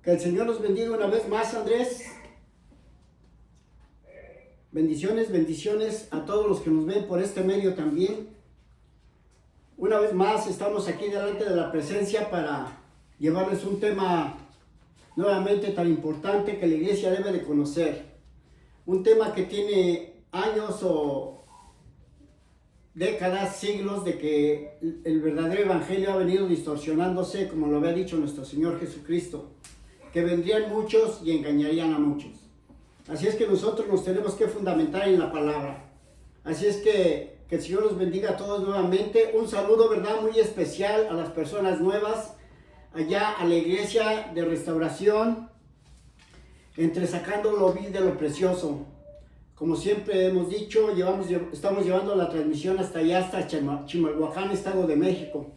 Que el Señor nos bendiga una vez más, Andrés. Bendiciones, bendiciones a todos los que nos ven por este medio también. Una vez más estamos aquí delante de la presencia para llevarles un tema nuevamente tan importante que la iglesia debe de conocer. Un tema que tiene años o décadas, siglos de que el verdadero evangelio ha venido distorsionándose, como lo había dicho nuestro Señor Jesucristo, que vendrían muchos y engañarían a muchos. Así es que nosotros nos tenemos que fundamentar en la palabra. Así es que el Señor los bendiga a todos nuevamente. Un saludo, ¿verdad?, muy especial a las personas nuevas, allá a la iglesia de Restauración, entresacando lo vil de lo precioso. Como siempre hemos dicho, estamos llevando la transmisión hasta allá, hasta Chimalhuacán, Estado de México.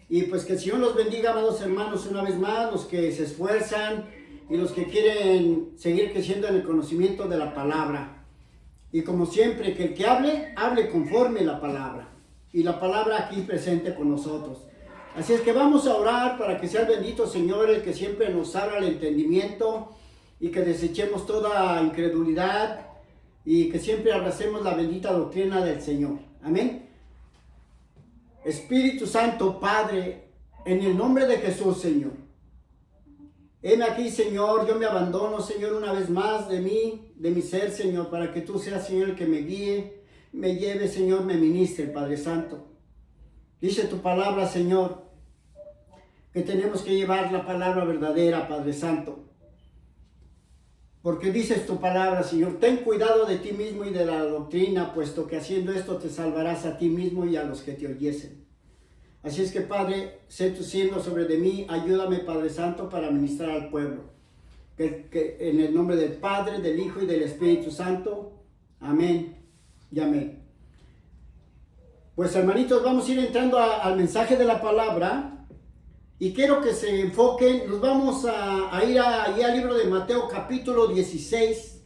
Y pues que el Señor los bendiga, amados hermanos, una vez más, los que se esfuerzan y los que quieren seguir creciendo en el conocimiento de la palabra. Y como siempre, que el que hable conforme la palabra. Y la palabra aquí presente con nosotros. Así es que vamos a orar para que sea el bendito Señor el que siempre nos abra el entendimiento y que desechemos toda incredulidad y que siempre abracemos la bendita doctrina del Señor. Amén. Espíritu Santo, Padre, en el nombre de Jesús, Señor. Heme aquí, Señor, yo me abandono, Señor, una vez más de mí, de mi ser, Señor, para que tú seas, Señor, el que me guíe, me lleve, Señor, me ministre, Padre Santo. Dice tu palabra, Señor, que tenemos que llevar la palabra verdadera, Padre Santo. Porque dices tu palabra, Señor, ten cuidado de ti mismo y de la doctrina, puesto que haciendo esto te salvarás a ti mismo y a los que te oyesen. Así es que, Padre, sé tu siervo sobre de mí, ayúdame, Padre Santo, para ministrar al pueblo. Que en el nombre del Padre, del Hijo y del Espíritu Santo, amén y amén. Pues, hermanitos, vamos a ir entrando al mensaje de la palabra y quiero que se enfoquen. Nos vamos a ir allí al libro de Mateo capítulo 16,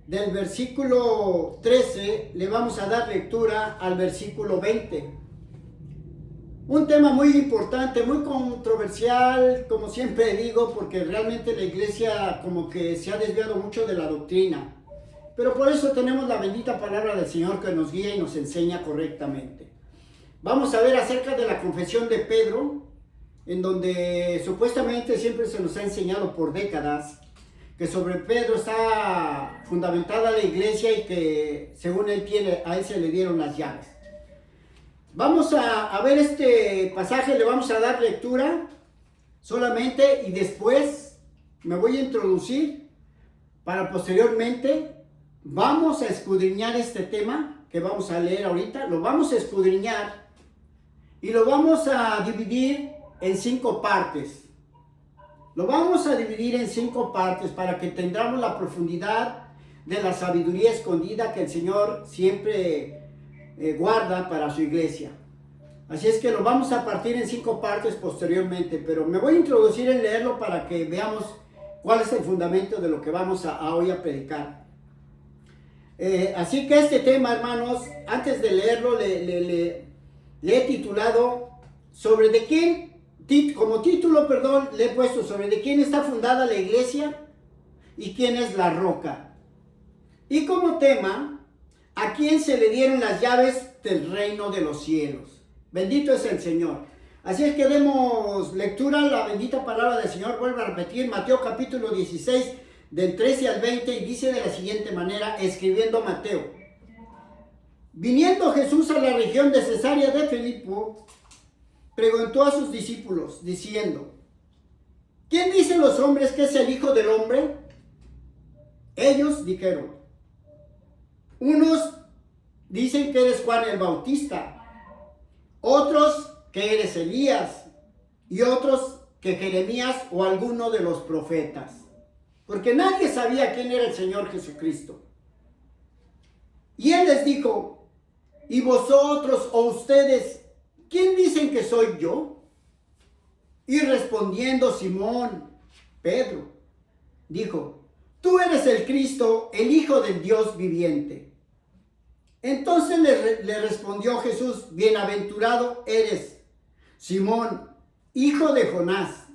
del versículo 13, le vamos a dar lectura al versículo 20. Un tema muy importante, muy controversial, como siempre digo, porque realmente la iglesia como que se ha desviado mucho de la doctrina. Pero por eso tenemos la bendita palabra del Señor que nos guía y nos enseña correctamente. Vamos a ver acerca de la confesión de Pedro, en donde supuestamente siempre se nos ha enseñado por décadas que sobre Pedro está fundamentada la iglesia y que según a él se le dieron las llaves. Vamos a ver este pasaje, le vamos a dar lectura solamente y después me voy a introducir para posteriormente vamos a escudriñar este tema que vamos a leer ahorita, lo vamos a escudriñar y lo vamos a dividir en 5 partes. Lo vamos a dividir en 5 partes para que tengamos la profundidad de la sabiduría escondida que el Señor siempre guarda para su iglesia. Así es que lo vamos a partir en 5 partes posteriormente, pero me voy a introducir en leerlo para que veamos cuál es el fundamento de lo que vamos hoy a predicar. Así que este tema, hermanos, antes de leerlo, le he titulado sobre de quién, como título, le he puesto sobre de quién está fundada la iglesia y quién es la roca. Y como tema, ¿a quién se le dieron las llaves del reino de los cielos? Bendito es el Señor. Así es que demos lectura a la bendita palabra del Señor. Vuelvo a repetir, Mateo capítulo 16, del 13 al 20, y dice de la siguiente manera, escribiendo Mateo. Viniendo Jesús a la región de Cesarea de Filipo, preguntó a sus discípulos, diciendo, ¿quién dicen los hombres que es el Hijo del Hombre? Ellos dijeron, unos dicen que eres Juan el Bautista, otros que eres Elías y otros que Jeremías o alguno de los profetas. Porque nadie sabía quién era el Señor Jesucristo. Y él les dijo, ¿y vosotros o ustedes, quién dicen que soy yo? Y respondiendo Simón, Pedro, dijo, tú eres el Cristo, el Hijo del Dios viviente. Entonces le respondió Jesús, bienaventurado eres, Simón, hijo de Jonás,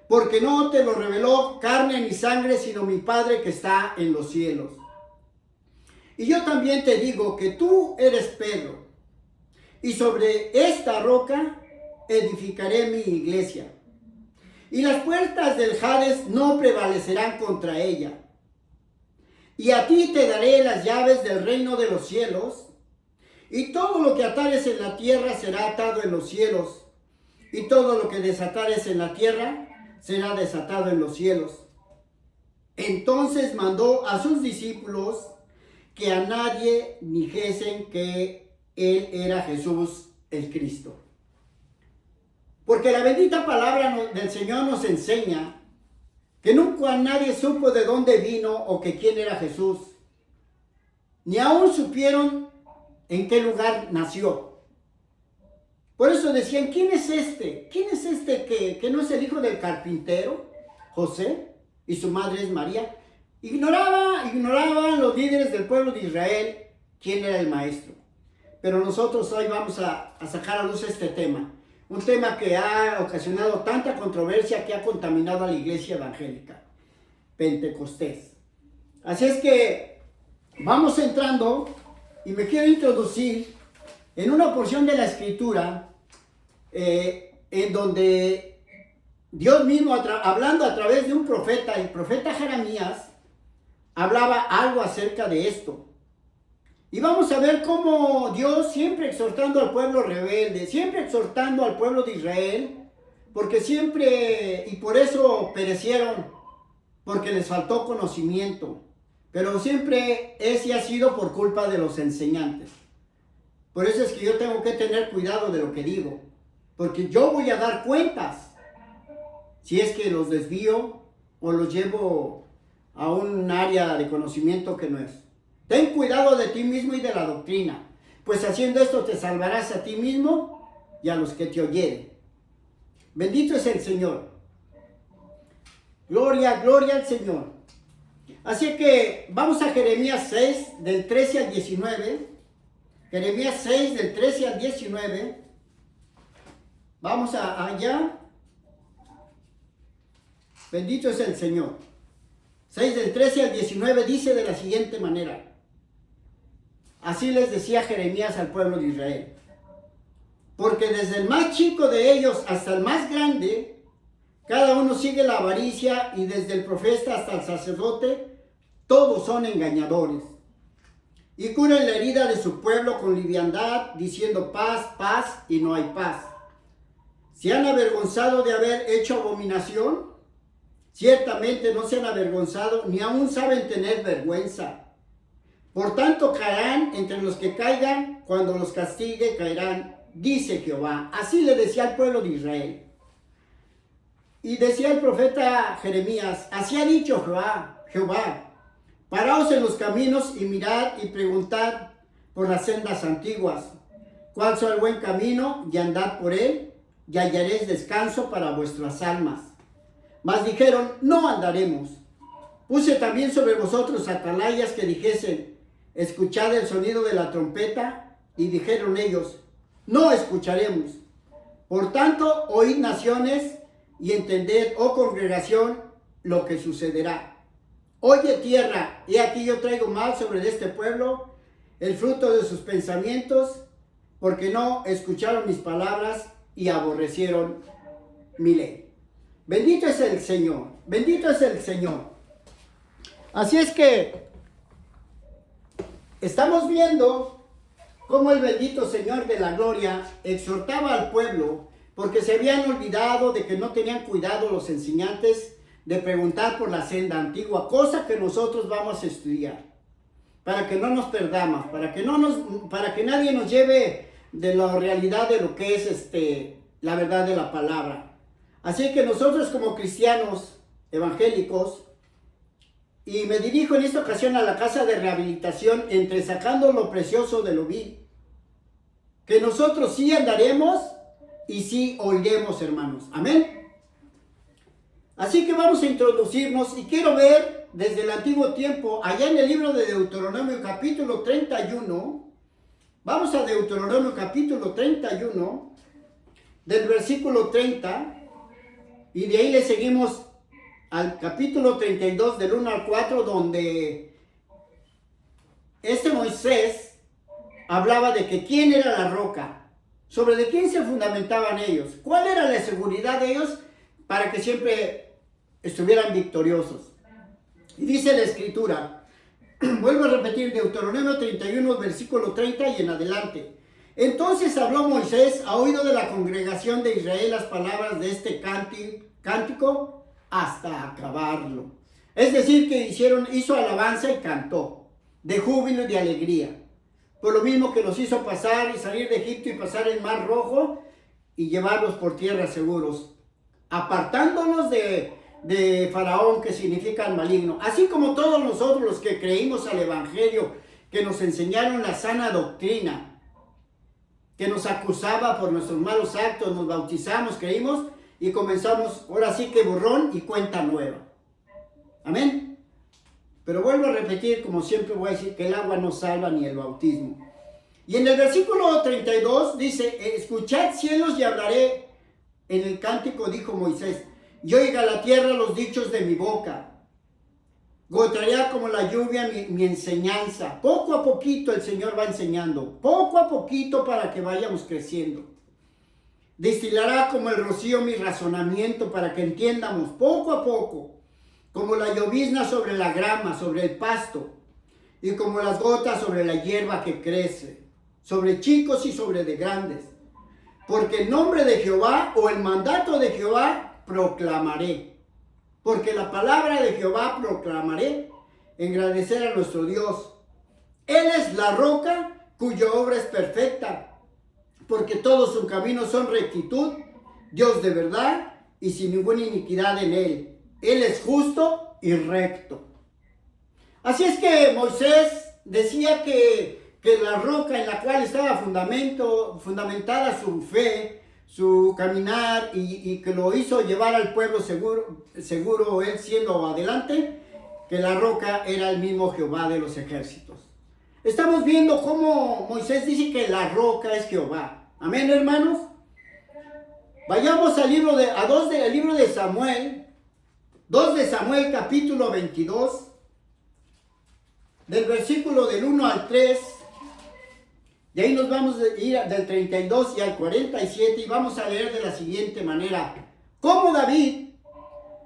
porque no te lo reveló carne ni sangre, sino mi Padre que está en los cielos. Y yo también te digo que tú eres Pedro, y sobre esta roca edificaré mi iglesia, y las puertas del Hades no prevalecerán contra ella. Y a ti te daré las llaves del reino de los cielos, y todo lo que atares en la tierra será atado en los cielos, y todo lo que desatares en la tierra será desatado en los cielos. Entonces mandó a sus discípulos que a nadie dijesen que él era Jesús el Cristo. Porque la bendita palabra del Señor nos enseña que nunca nadie supo de dónde vino o que quién era Jesús. Ni aún supieron en qué lugar nació. Por eso decían, ¿quién es este? ¿Quién es este que no es el hijo del carpintero, José, y su madre es María? Ignoraban los líderes del pueblo de Israel quién era el maestro. Pero nosotros hoy vamos a sacar a luz este tema. Un tema que ha ocasionado tanta controversia que ha contaminado a la iglesia evangélica, Pentecostés. Así es que vamos entrando y me quiero introducir en una porción de la Escritura en donde Dios mismo, hablando a través de un profeta, el profeta Jeremías, hablaba algo acerca de esto. Y vamos a ver cómo Dios, siempre exhortando al pueblo rebelde, siempre exhortando al pueblo de Israel, porque siempre, y por eso perecieron, porque les faltó conocimiento, pero siempre ese ha sido por culpa de los enseñantes. Por eso es que yo tengo que tener cuidado de lo que digo, porque yo voy a dar cuentas si es que los desvío o los llevo a un área de conocimiento que no es. Ten cuidado de ti mismo y de la doctrina, pues haciendo esto te salvarás a ti mismo y a los que te oyeren. Bendito es el Señor. Gloria, gloria al Señor. Así que vamos a Jeremías 6, del 13 al 19. Jeremías 6, del 13 al 19. Vamos allá. Bendito es el Señor. 6 del 13 al 19 dice de la siguiente manera. Así les decía Jeremías al pueblo de Israel. Porque desde el más chico de ellos hasta el más grande, cada uno sigue la avaricia, y desde el profeta hasta el sacerdote, todos son engañadores. Y curan la herida de su pueblo con liviandad, diciendo paz, paz, y no hay paz. ¿Se han avergonzado de haber hecho abominación? Ciertamente no se han avergonzado, ni aún saben tener vergüenza. Por tanto caerán entre los que caigan, cuando los castigue caerán, dice Jehová. Así le decía al pueblo de Israel. Y decía el profeta Jeremías, así ha dicho Jehová, paraos en los caminos y mirad y preguntad por las sendas antiguas, cuál sea el buen camino, y andad por él, y hallaréis descanso para vuestras almas. Mas dijeron, no andaremos. Puse también sobre vosotros atalayas que dijesen, escuchad el sonido de la trompeta, y dijeron ellos, no escucharemos. Por tanto, oíd naciones, y entended, oh congregación, lo que sucederá. Oye tierra, he aquí yo traigo mal sobre este pueblo, el fruto de sus pensamientos, porque no escucharon mis palabras y aborrecieron mi ley. Bendito es el Señor, bendito es el Señor. Así es que estamos viendo cómo el bendito Señor de la gloria exhortaba al pueblo, porque se habían olvidado de que no tenían cuidado los enseñantes de preguntar por la senda antigua, cosa que nosotros vamos a estudiar, para que no nos perdamos, para que nadie nos lleve de la realidad de lo que es la verdad de la palabra. Así que nosotros como cristianos evangélicos, y me dirijo en esta ocasión a la casa de rehabilitación, entresacando lo precioso de lo vil, que nosotros sí andaremos y sí oiremos, hermanos. Amén. Así que vamos a introducirnos y quiero ver desde el antiguo tiempo, allá en el libro de Deuteronomio capítulo 31, vamos a Deuteronomio capítulo 31, del versículo 30 Y de ahí le seguimos al capítulo 32 del 1 al 4, donde este Moisés hablaba de que quién era la roca, sobre de quién se fundamentaban ellos, cuál era la seguridad de ellos para que siempre estuvieran victoriosos. Y dice la escritura, vuelvo a repetir, Deuteronomio 31, versículo 30 y en adelante. Entonces habló Moisés a oído de la congregación de Israel las palabras de este cántico hasta acabarlo. Es decir, que hizo alabanza y cantó, de júbilo y de alegría. Por lo mismo que los hizo pasar y salir de Egipto y pasar el mar rojo y llevarlos por tierra seguros, apartándolos de Faraón, que significa el maligno. Así como todos nosotros los que creímos al Evangelio, que nos enseñaron la sana doctrina, que nos acusaba por nuestros malos actos, nos bautizamos, creímos y comenzamos, ahora sí que borrón y cuenta nueva. Amén. Pero vuelvo a repetir, como siempre voy a decir, que el agua no salva ni el bautismo. Y en el versículo 32 dice, escuchad cielos y hablaré. En el cántico dijo Moisés, y oiga la tierra los dichos de mi boca. Goteará como la lluvia mi enseñanza. Poco a poquito el Señor va enseñando, poco a poquito para que vayamos creciendo. Destilará como el rocío mi razonamiento para que entiendamos poco a poco, como la llovizna sobre la grama, sobre el pasto, y como las gotas sobre la hierba que crece, sobre chicos y sobre de grandes. Porque el nombre de Jehová o el mandato de Jehová proclamaré. Porque la palabra de Jehová proclamaré, engrandecer a nuestro Dios. Él es la roca cuya obra es perfecta, porque todos sus caminos son rectitud, Dios de verdad y sin ninguna iniquidad en él. Él es justo y recto. Así es que Moisés decía que la roca en la cual estaba fundamentada su fe, su caminar y que lo hizo llevar al pueblo seguro él siendo adelante, que la roca era el mismo Jehová de los ejércitos. Estamos viendo cómo Moisés dice que la roca es Jehová. Amén, hermanos. Vayamos al libro de Samuel, 2 de Samuel capítulo 22, del versículo del 1 al 3. De ahí nos vamos a ir del 32 y al 47 y vamos a leer de la siguiente manera. Como David,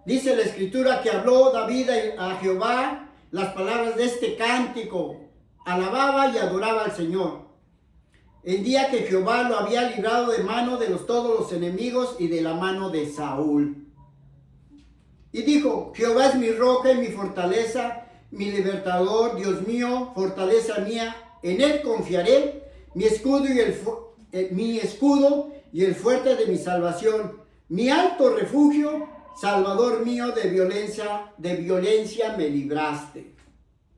dice la escritura, que habló David a Jehová las palabras de este cántico, alababa y adoraba al Señor. El día que Jehová lo había librado de mano de todos los enemigos y de la mano de Saúl. Y dijo, Jehová es mi roca y mi fortaleza, mi libertador, Dios mío, fortaleza mía, en él confiaré. Mi escudo y el fuerte de mi salvación, mi alto refugio, Salvador mío, de violencia me libraste.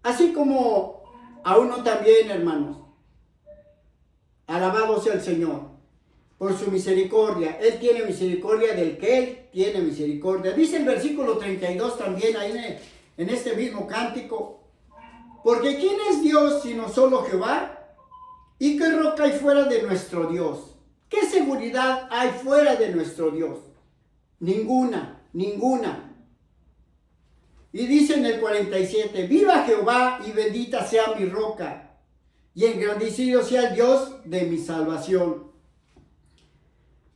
Así como a uno también, hermanos. Alabado sea el Señor por su misericordia. Él tiene misericordia del que Él tiene misericordia. Dice el versículo 32 también ahí en este mismo cántico. Porque ¿quién es Dios sino solo Jehová? ¿Y qué roca hay fuera de nuestro Dios? ¿Qué seguridad hay fuera de nuestro Dios? Ninguna, ninguna. Y dice en el 47, viva Jehová y bendita sea mi roca, y engrandecido sea el Dios de mi salvación.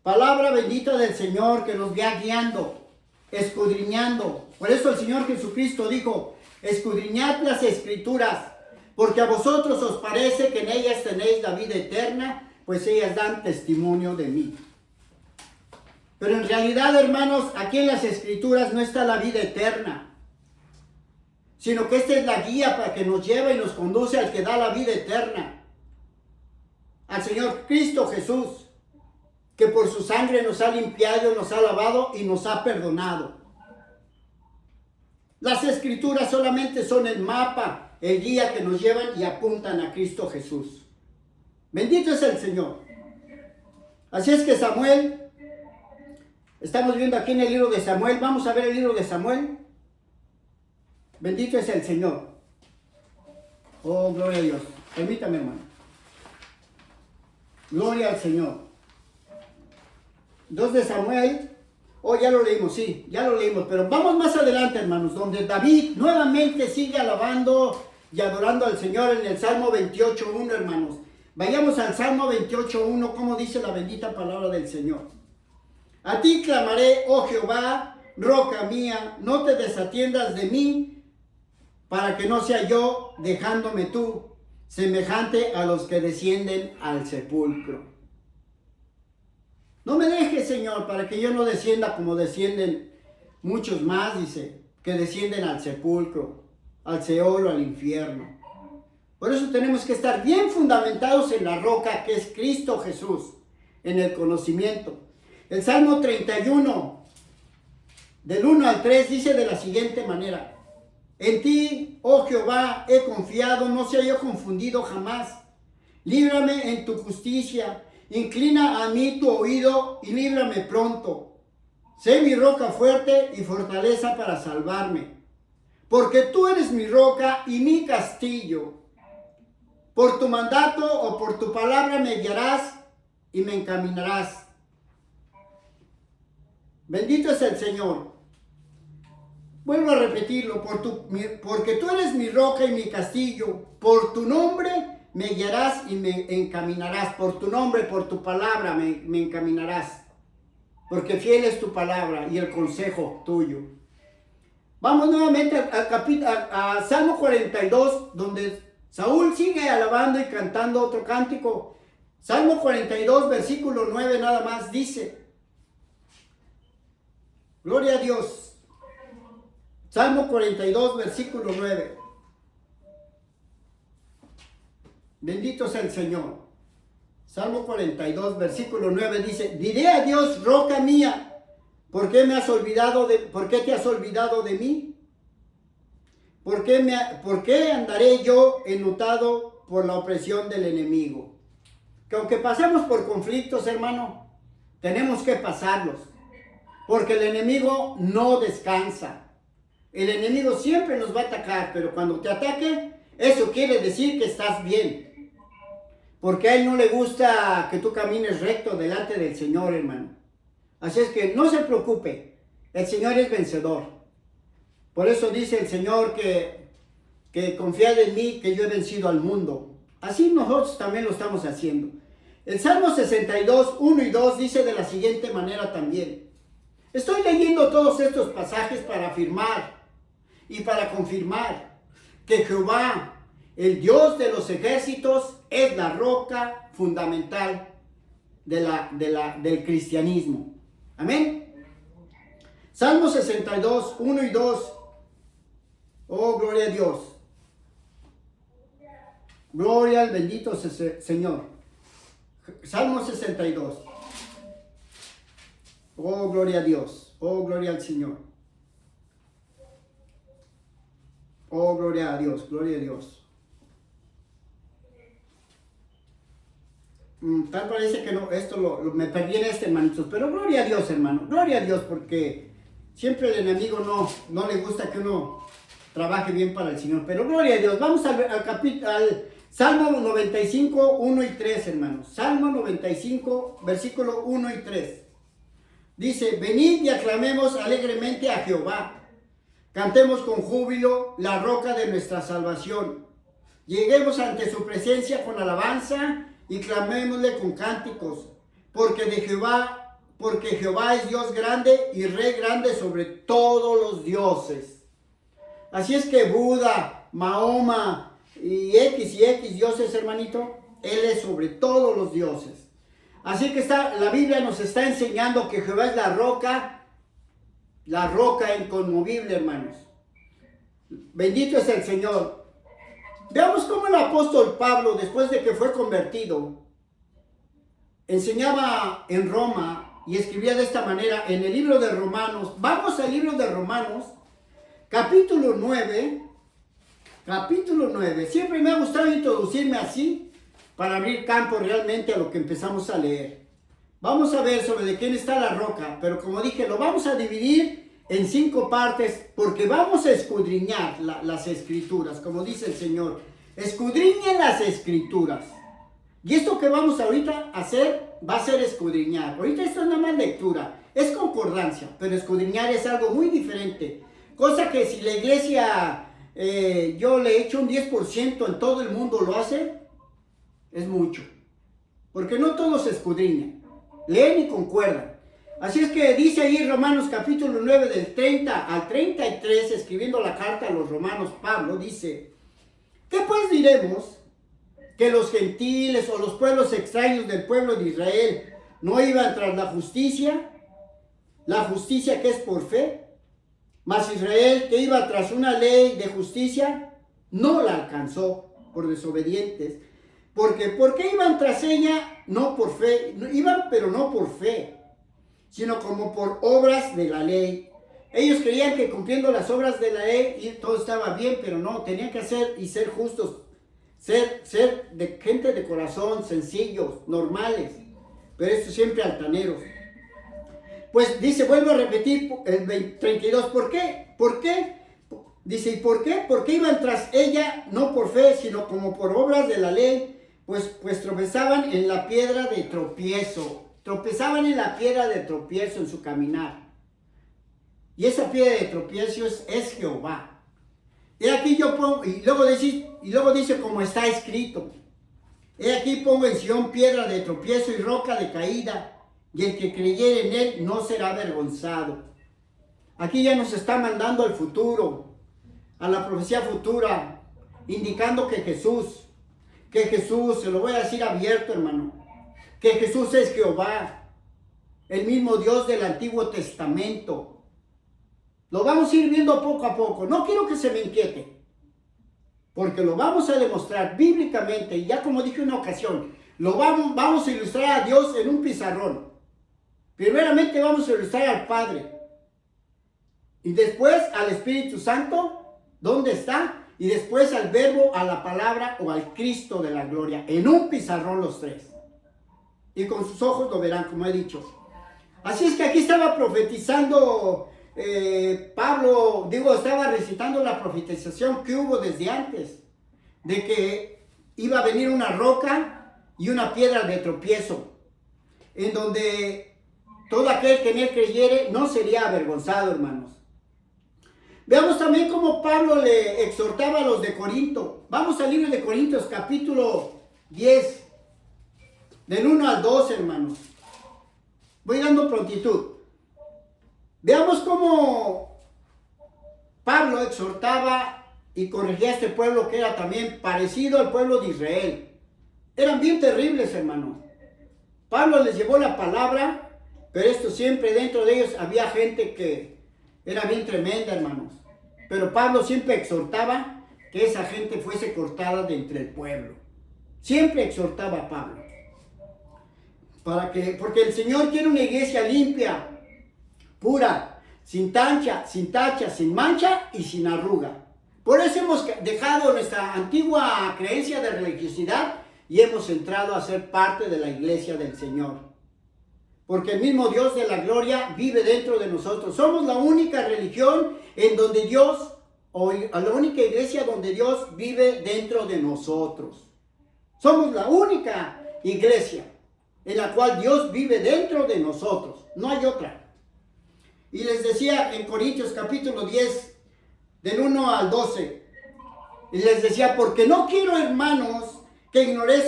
Palabra bendita del Señor que nos va guiando, escudriñando. Por eso el Señor Jesucristo dijo, escudriñad las escrituras, porque a vosotros os parece que en ellas tenéis la vida eterna, pues ellas dan testimonio de mí. Pero en realidad, hermanos, aquí en las escrituras no está la vida eterna, sino que esta es la guía para que nos lleva y nos conduce al que da la vida eterna, al Señor Cristo Jesús, que por su sangre nos ha limpiado, nos ha lavado y nos ha perdonado. Las escrituras solamente son el mapa, el guía que nos llevan y apuntan a Cristo Jesús. Bendito es el Señor. Así es que Samuel, estamos viendo aquí en el libro de Samuel, vamos a ver el libro de Samuel. Bendito es el Señor. Oh, gloria a Dios. Permítame, hermano. Gloria al Señor. 2 de Samuel, Oh, ya lo leímos, sí, ya lo leímos, pero vamos más adelante, hermanos, donde David nuevamente sigue alabando y adorando al Señor en el Salmo 28.1, hermanos. Vayamos al Salmo 28.1, como dice la bendita palabra del Señor. A ti clamaré, oh Jehová, roca mía, no te desatiendas de mí, para que no sea yo, dejándome tú, semejante a los que descienden al sepulcro. No me dejes, Señor, para que yo no descienda como descienden muchos más, dice, que descienden al sepulcro, al Seol o al infierno. Por eso tenemos que estar bien fundamentados en la roca que es Cristo Jesús, en el conocimiento. El Salmo 31, del 1 al 3, dice de la siguiente manera: en ti, oh Jehová, he confiado, no sea yo confundido jamás. Líbrame en tu justicia. Inclina a mí tu oído y líbrame pronto. Sé mi roca fuerte y fortaleza para salvarme. Porque tú eres mi roca y mi castillo. Por tu mandato o por tu palabra me guiarás y me encaminarás. Bendito es el Señor. Vuelvo a repetirlo, porque tú eres mi roca y mi castillo. Por tu nombre me guiarás y me encaminarás. Por tu nombre, por tu palabra me encaminarás. Porque fiel es tu palabra y el consejo tuyo. Vamos nuevamente a Salmo 42, donde Saúl sigue alabando y cantando otro cántico. Salmo 42, versículo 9 nada más dice: gloria a Dios. Salmo 42, versículo 9. Bendito sea el Señor. Salmo 42, versículo 9 dice: diré a Dios, roca mía, ¿por qué te has olvidado de mí? ¿Por qué andaré yo enlutado por la opresión del enemigo? Que aunque pasemos por conflictos, hermano, tenemos que pasarlos, porque el enemigo no descansa. El enemigo siempre nos va a atacar, pero cuando te ataque, eso quiere decir que estás bien. Porque a él no le gusta que tú camines recto delante del Señor, hermano. Así es que no se preocupe, el Señor es vencedor. Por eso dice el Señor que confiad en mí, que yo he vencido al mundo. Así nosotros también lo estamos haciendo. El Salmo 62, 1 y 2 dice de la siguiente manera también: estoy leyendo todos estos pasajes para afirmar y para confirmar que Jehová, el Dios de los ejércitos, es la roca fundamental del cristianismo. Amén. Salmo 62, 1 y 2. Oh, gloria a Dios. Gloria al bendito Señor. Salmo 62. Oh, gloria a Dios. Oh, gloria al Señor. Oh, gloria a Dios. Gloria a Dios. Tal parece que no, esto me perdí en hermanitos, pero gloria a Dios, hermano, gloria a Dios, porque siempre el enemigo no le gusta que uno trabaje bien para el Señor, pero gloria a Dios. Vamos al Salmo 95, 1 y 3, hermanos. Salmo 95, versículo 1 y 3. Dice: venid y aclamemos alegremente a Jehová, cantemos con júbilo la roca de nuestra salvación. Lleguemos ante su presencia con alabanza y clamémosle con cánticos, porque Jehová es Dios grande y Rey grande sobre todos los dioses. Así es que Buda, Mahoma y X dioses, hermanito, Él es sobre todos los dioses. Así que la Biblia nos está enseñando que Jehová es la roca inconmovible, hermanos. Bendito es el Señor. Veamos cómo el apóstol Pablo, después de que fue convertido, enseñaba en Roma y escribía de esta manera en el libro de Romanos. Vamos al libro de Romanos, capítulo 9. Siempre me ha gustado introducirme así para abrir campo realmente a lo que empezamos a leer. Vamos a ver sobre de quién está la roca, pero como dije, lo vamos a dividir en 5 partes, porque vamos a escudriñar las escrituras, como dice el Señor. Escudriñen las escrituras. Y esto que vamos ahorita a hacer va a ser escudriñar. Ahorita esto es nada más lectura, es concordancia, pero escudriñar es algo muy diferente. Cosa que si la iglesia, yo le echo un 10% en todo el mundo lo hace, es mucho. Porque no todos escudriñan, leen y concuerdan. Así es que dice ahí Romanos capítulo 9 del 30 al 33, escribiendo la carta a los romanos, Pablo dice: ¿qué pues diremos? ¿Que los gentiles o los pueblos extraños del pueblo de Israel no iban tras la justicia que es por fe? Mas Israel, que iba tras una ley de justicia, no la alcanzó por desobedientes. ¿Por qué iban tras ella? No por fe, iban pero no por fe, sino como por obras de la ley. Ellos creían que cumpliendo las obras de la ley todo estaba bien, pero no, tenían que hacer y ser justos, ser de gente de corazón, sencillos, normales, pero esto siempre altaneros. Pues dice, vuelvo a repetir el 32, ¿por qué? ¿Por qué? Dice, ¿y por qué? Porque iban tras ella, no por fe, sino como por obras de la ley, pues tropezaban en la piedra de tropiezo. Tropezaban en la piedra de tropiezo en su caminar. Y esa piedra de tropiezo es Jehová. Y aquí yo pongo, y luego dice como está escrito. He aquí pongo en Sión piedra de tropiezo y roca de caída, y el que creyere en él no será avergonzado. Aquí ya nos está mandando al futuro, a la profecía futura, indicando que Jesús, se lo voy a decir abierto, hermano, que Jesús es Jehová, el mismo Dios del Antiguo Testamento. Lo vamos a ir viendo poco a poco. No quiero que se me inquiete, porque lo vamos a demostrar bíblicamente, y ya como dije en una ocasión, vamos a ilustrar a Dios en un pizarrón. Primeramente vamos a ilustrar al Padre, y después al Espíritu Santo, ¿dónde está? Y después al Verbo, a la palabra o al Cristo de la gloria, en un pizarrón los tres. Y con sus ojos lo verán, como he dicho. Así es que aquí estaba profetizando Pablo, estaba recitando la profetización que hubo desde antes, de que iba a venir una roca y una piedra de tropiezo, en donde todo aquel que en él creyere no sería avergonzado, hermanos. Veamos también cómo Pablo le exhortaba a los de Corinto. Vamos al libro de Corintios, capítulo 10, del 1 al 12, hermanos. Voy dando prontitud. Veamos cómo Pablo exhortaba y corregía a este pueblo que era también parecido al pueblo de Israel. Eran bien terribles, hermanos. Pablo les llevó la palabra, pero esto siempre dentro de ellos había gente que era bien tremenda, hermanos. Pero Pablo siempre exhortaba que esa gente fuese cortada de entre el pueblo. Siempre exhortaba a Pablo. Porque el Señor quiere una iglesia limpia, pura, sin tacha, sin mancha y sin arruga. Por eso hemos dejado nuestra antigua creencia de religiosidad y hemos entrado a ser parte de la iglesia del Señor. Porque el mismo Dios de la gloria vive dentro de nosotros. Somos la única religión en donde Dios, o la única iglesia donde Dios vive dentro de nosotros. Somos la única iglesia en la cual Dios vive dentro de nosotros. No hay otra. Y les decía en Corintios capítulo 10, del 1 al 12, y les decía, porque no quiero, hermanos, que ignoréis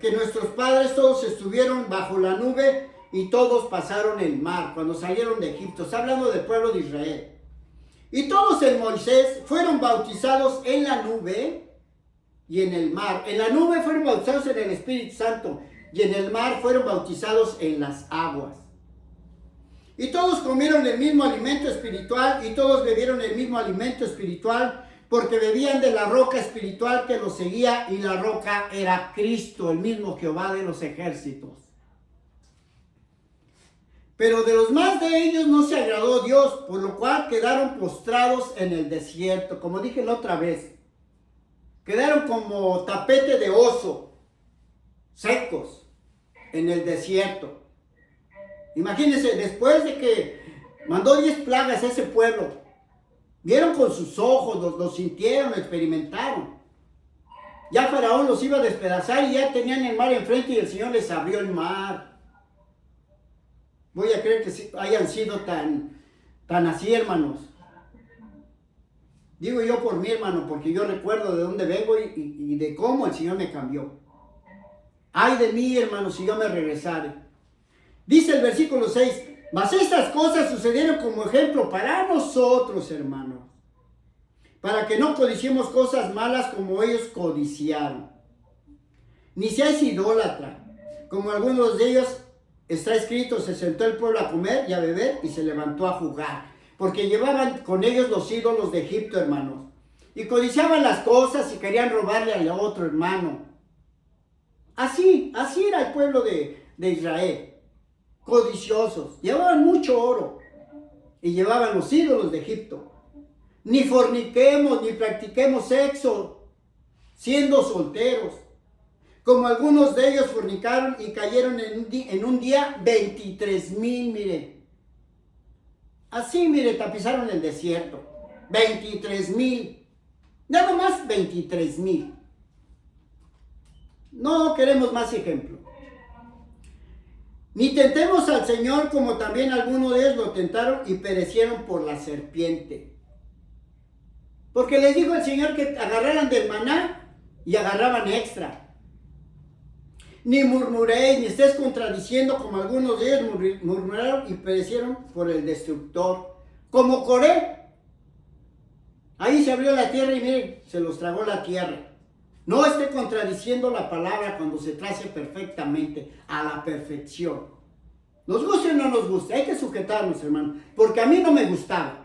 que nuestros padres todos estuvieron bajo la nube y todos pasaron el mar cuando salieron de Egipto. Está hablando del pueblo de Israel. Y todos en Moisés fueron bautizados en la nube y en el mar. En la nube fueron bautizados en el Espíritu Santo y en el mar fueron bautizados en las aguas. Y todos comieron el mismo alimento espiritual y todos bebieron el mismo alimento espiritual, porque bebían de la roca espiritual que los seguía, y la roca era Cristo, el mismo Jehová de los ejércitos. Pero de los más de ellos no se agradó Dios, por lo cual quedaron postrados en el desierto. Como dije la otra vez, quedaron como tapete de oso, secos, en el desierto. Imagínense, después de que mandó 10 plagas a ese pueblo, vieron con sus ojos, lo sintieron, lo experimentaron. Ya Faraón los iba a despedazar y ya tenían el mar enfrente y el Señor les abrió el mar. voy a creer que hayan sido tan así, hermanos. Digo yo por mí, hermano, porque yo recuerdo de dónde vengo y de cómo el Señor me cambió. Ay de mí, hermano, si yo me regresare. Dice el versículo 6, mas estas cosas sucedieron como ejemplo para nosotros, hermanos, para que no codiciemos cosas malas como ellos codiciaron. Ni seáis idólatra, como algunos de ellos está escrito, se sentó el pueblo a comer y a beber y se levantó a jugar. Porque llevaban con ellos los ídolos de Egipto, hermanos. Y codiciaban las cosas y querían robarle al otro hermano. Así era el pueblo de Israel. Codiciosos. Llevaban mucho oro. Y llevaban los ídolos de Egipto. Ni forniquemos, ni practiquemos sexo, siendo solteros. Como algunos de ellos fornicaron y cayeron en un día 23,000, mire. Así, mire, tapizaron el desierto. 23,000. Nada más 23,000. No queremos más ejemplo. Ni tentemos al Señor como también algunos de ellos lo tentaron y perecieron por la serpiente. Porque les dijo el Señor que agarraran del maná y agarraban extra. Ni murmuréis, ni estés contradiciendo como algunos de ellos murmuraron y perecieron por el destructor. Como Coré. Ahí se abrió la tierra y miren, se los tragó la tierra. No esté contradiciendo la palabra cuando se trace perfectamente, a la perfección. Nos guste o no nos guste, hay que sujetarnos, hermano, porque a mí no me gustaba.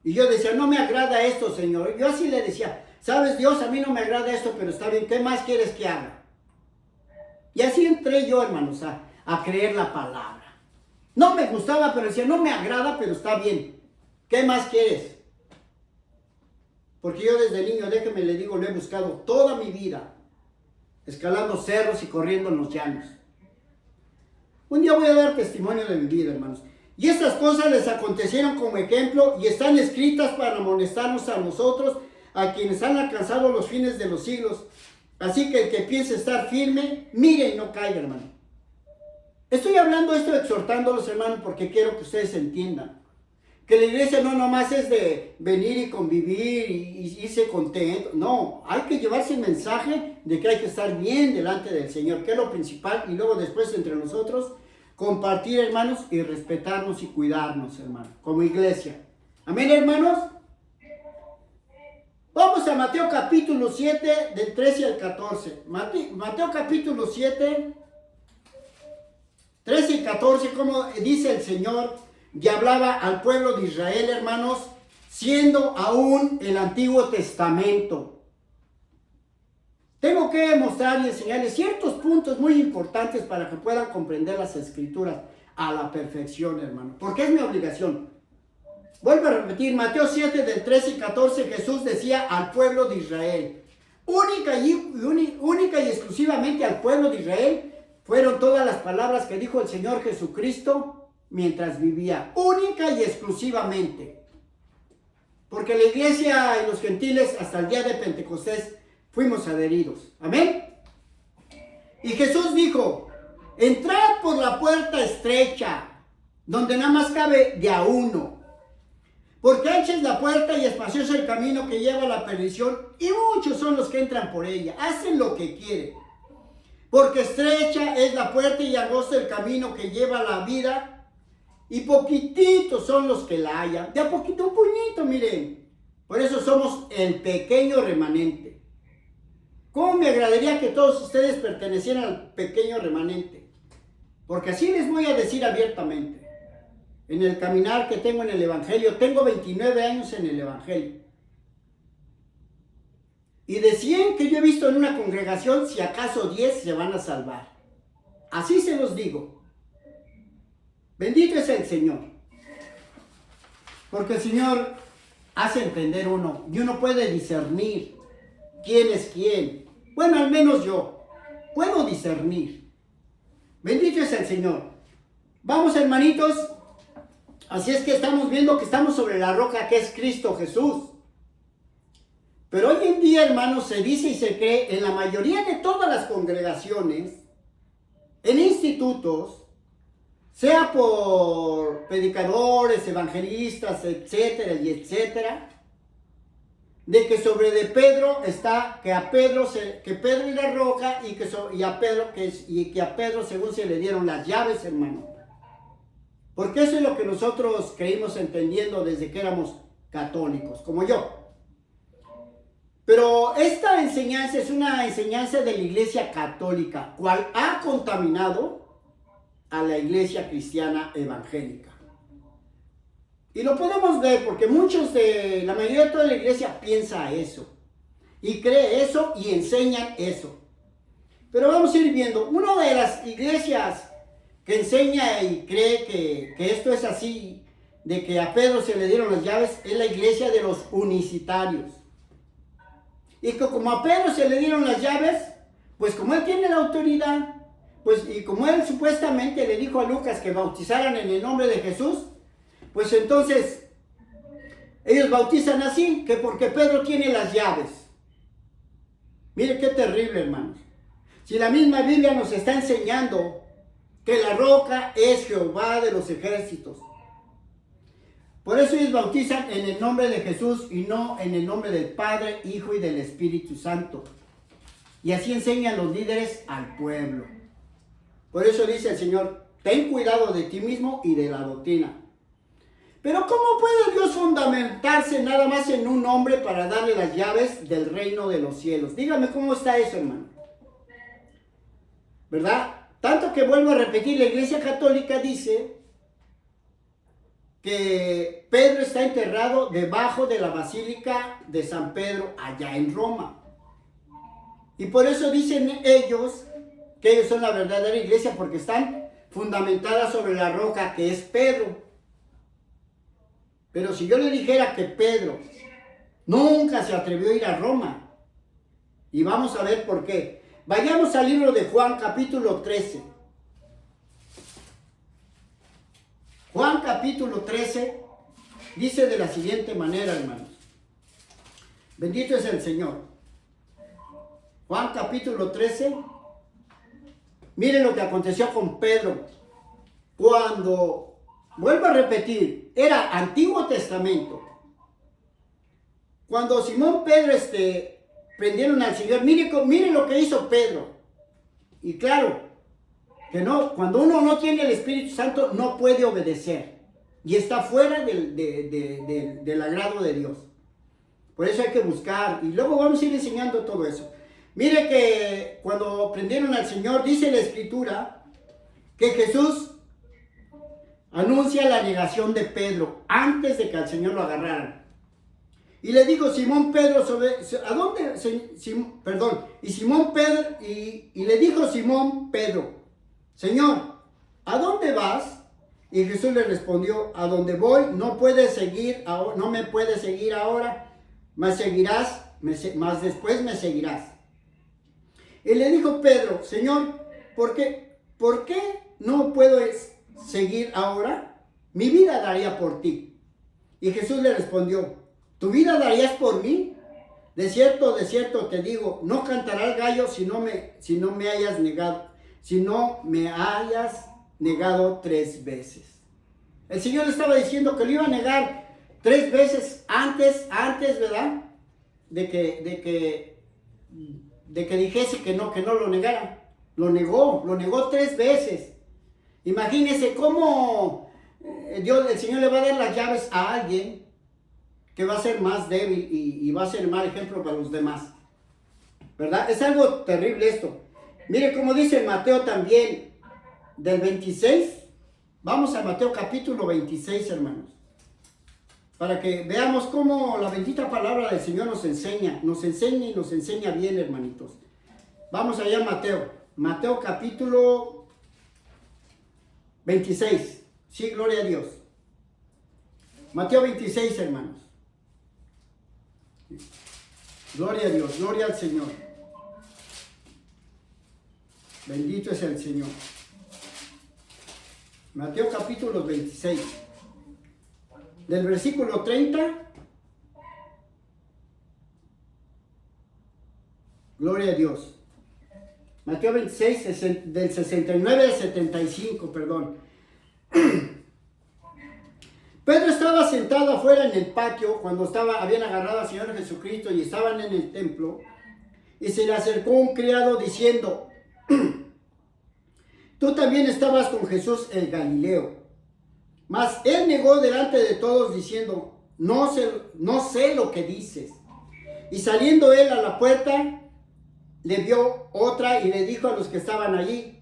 Y yo decía, no me agrada esto, Señor. Yo así le decía, sabes, Dios, a mí no me agrada esto, pero está bien, ¿qué más quieres que haga? Y así entré yo, hermanos, a creer la palabra. No me gustaba, pero decía, no me agrada, pero está bien. ¿Qué más quieres? Porque yo desde niño, déjeme le digo, lo he buscado toda mi vida, escalando cerros y corriendo en los llanos. Un día voy a dar testimonio de mi vida, hermanos. Y estas cosas les acontecieron como ejemplo y están escritas para amonestarnos a nosotros, a quienes han alcanzado los fines de los siglos. Así que el que piense estar firme, mire y no caiga, hermano. Estoy hablando esto exhortándolos, hermano, porque quiero que ustedes entiendan. Que la iglesia no nomás es de venir y convivir y irse contento. No, hay que llevarse el mensaje de que hay que estar bien delante del Señor, que es lo principal. Y luego después entre nosotros, compartir, hermanos, y respetarnos y cuidarnos, hermano, como iglesia. Amén, hermanos. Vamos a Mateo capítulo 7, del 13 al 14. Mateo capítulo 7, 13 y 14, como dice el Señor, y hablaba al pueblo de Israel, hermanos, siendo aún el Antiguo Testamento. Tengo que mostrar y enseñarles ciertos puntos muy importantes para que puedan comprender las Escrituras a la perfección, hermano, porque es mi obligación. Vuelvo a repetir, Mateo 7 del 13 y 14, Jesús decía al pueblo de Israel, única y exclusivamente al pueblo de Israel, fueron todas las palabras que dijo el Señor Jesucristo mientras vivía, única y exclusivamente. Porque la iglesia y los gentiles hasta el día de Pentecostés fuimos adheridos. Amén. Y Jesús dijo, entrad por la puerta estrecha, donde nada más cabe de a uno. Porque ancha es la puerta y espacioso el camino que lleva a la perdición, y muchos son los que entran por ella, hacen lo que quieren. Porque estrecha es la puerta y angosto el camino que lleva a la vida, y poquititos son los que la hallan. De a poquito, un puñito, miren. Por eso somos el pequeño remanente. ¿Cómo me agradaría que todos ustedes pertenecieran al pequeño remanente? Porque así les voy a decir abiertamente. En el caminar que tengo en el Evangelio, tengo 29 años en el Evangelio. Y de 100 que yo he visto en una congregación, si acaso 10 se van a salvar. Así se los digo. Bendito es el Señor. Porque el Señor hace entender uno. Y uno puede discernir quién es quién. Bueno, al menos yo puedo discernir. Bendito es el Señor. Vamos, hermanitos. Así es que estamos viendo que estamos sobre la roca que es Cristo Jesús. Pero hoy en día, hermanos, se dice y se cree en la mayoría de todas las congregaciones, en institutos, sea por predicadores, evangelistas, etcétera y etcétera, de que sobre de Pedro está que Pedro es la roca y que a Pedro según se le dieron las llaves, hermano. Porque eso es lo que nosotros creímos entendiendo desde que éramos católicos, como yo. Pero esta enseñanza es una enseñanza de la iglesia católica, cual ha contaminado a la iglesia cristiana evangélica. Y lo podemos ver porque la mayoría de toda la iglesia piensa eso, y cree eso, y enseñan eso. Pero vamos a ir viendo, una de las iglesias que enseña y cree que esto es así, de que a Pedro se le dieron las llaves, es la iglesia de los unicitarios. Y que como a Pedro se le dieron las llaves, pues como él tiene la autoridad, pues y como él supuestamente le dijo a Lucas que bautizaran en el nombre de Jesús, pues entonces ellos bautizan así, que porque Pedro tiene las llaves. Mire qué terrible, hermanos. Si la misma Biblia nos está enseñando que la roca es Jehová de los ejércitos. Por eso ellos bautizan en el nombre de Jesús y no en el nombre del Padre, Hijo y del Espíritu Santo. Y así enseñan los líderes al pueblo. Por eso dice el Señor, ten cuidado de ti mismo y de la doctrina. Pero ¿cómo puede Dios fundamentarse nada más en un hombre para darle las llaves del reino de los cielos? Dígame cómo está eso, hermano. ¿Verdad? Tanto que vuelvo a repetir, la Iglesia Católica dice que Pedro está enterrado debajo de la Basílica de San Pedro, allá en Roma. Y por eso dicen ellos que ellos son la verdadera iglesia, porque están fundamentadas sobre la roca que es Pedro. Pero si yo le dijera que Pedro nunca se atrevió a ir a Roma, y vamos a ver por qué. Vayamos al libro de Juan, capítulo 13. Juan capítulo 13 dice de la siguiente manera, hermanos. Bendito es el Señor. Juan capítulo 13. Miren lo que aconteció con Pedro. Cuando, vuelvo a repetir, era Antiguo Testamento. Cuando Simón Pedro prendieron al Señor, miren lo que hizo Pedro. Y claro, que no, cuando uno no tiene el Espíritu Santo no puede obedecer y está fuera del agrado de Dios. Por eso hay que buscar y luego vamos a ir enseñando todo eso. Mire que cuando prendieron al Señor, dice la Escritura que Jesús anuncia la negación de Pedro antes de que al Señor lo agarraran. Y le dijo Simón Pedro ¿a dónde? Y Simón Pedro, y le dijo Simón Pedro, Señor, ¿a dónde vas? Y Jesús le respondió, a donde voy no me puedes seguir ahora, mas después me seguirás. Y le dijo Pedro, Señor, ¿por qué no puedo seguir ahora? Mi vida daría por ti. Y Jesús le respondió, ¿tu vida darías por mí? De cierto te digo, no cantará el gallo si no me hayas negado 3 veces. El Señor le estaba diciendo que lo iba a negar 3 veces antes, ¿verdad? De que dijese que no lo negara. Lo negó 3 veces. Imagínense cómo el Señor le va a dar las llaves a alguien que va a ser más débil y va a ser mal ejemplo para los demás. ¿Verdad? Es algo terrible esto. Mire cómo dice Mateo también, del 26. Vamos a Mateo capítulo 26, hermanos. Para que veamos cómo la bendita palabra del Señor nos enseña y nos enseña bien, hermanitos. Vamos allá a Mateo. Mateo capítulo 26. Sí, gloria a Dios. Mateo 26, hermanos. Gloria a Dios, gloria al Señor. Bendito es el Señor. Mateo capítulo 26. Del versículo 30. Gloria a Dios. Mateo 26, del 69 al 75, perdón. Pedro estaba sentado afuera en el patio cuando habían agarrado al Señor Jesucristo y estaban en el templo, y se le acercó un criado diciendo: tú también estabas con Jesús el Galileo. Mas él negó delante de todos diciendo: no sé lo que dices. Y saliendo él a la puerta, le vio otra y le dijo a los que estaban allí: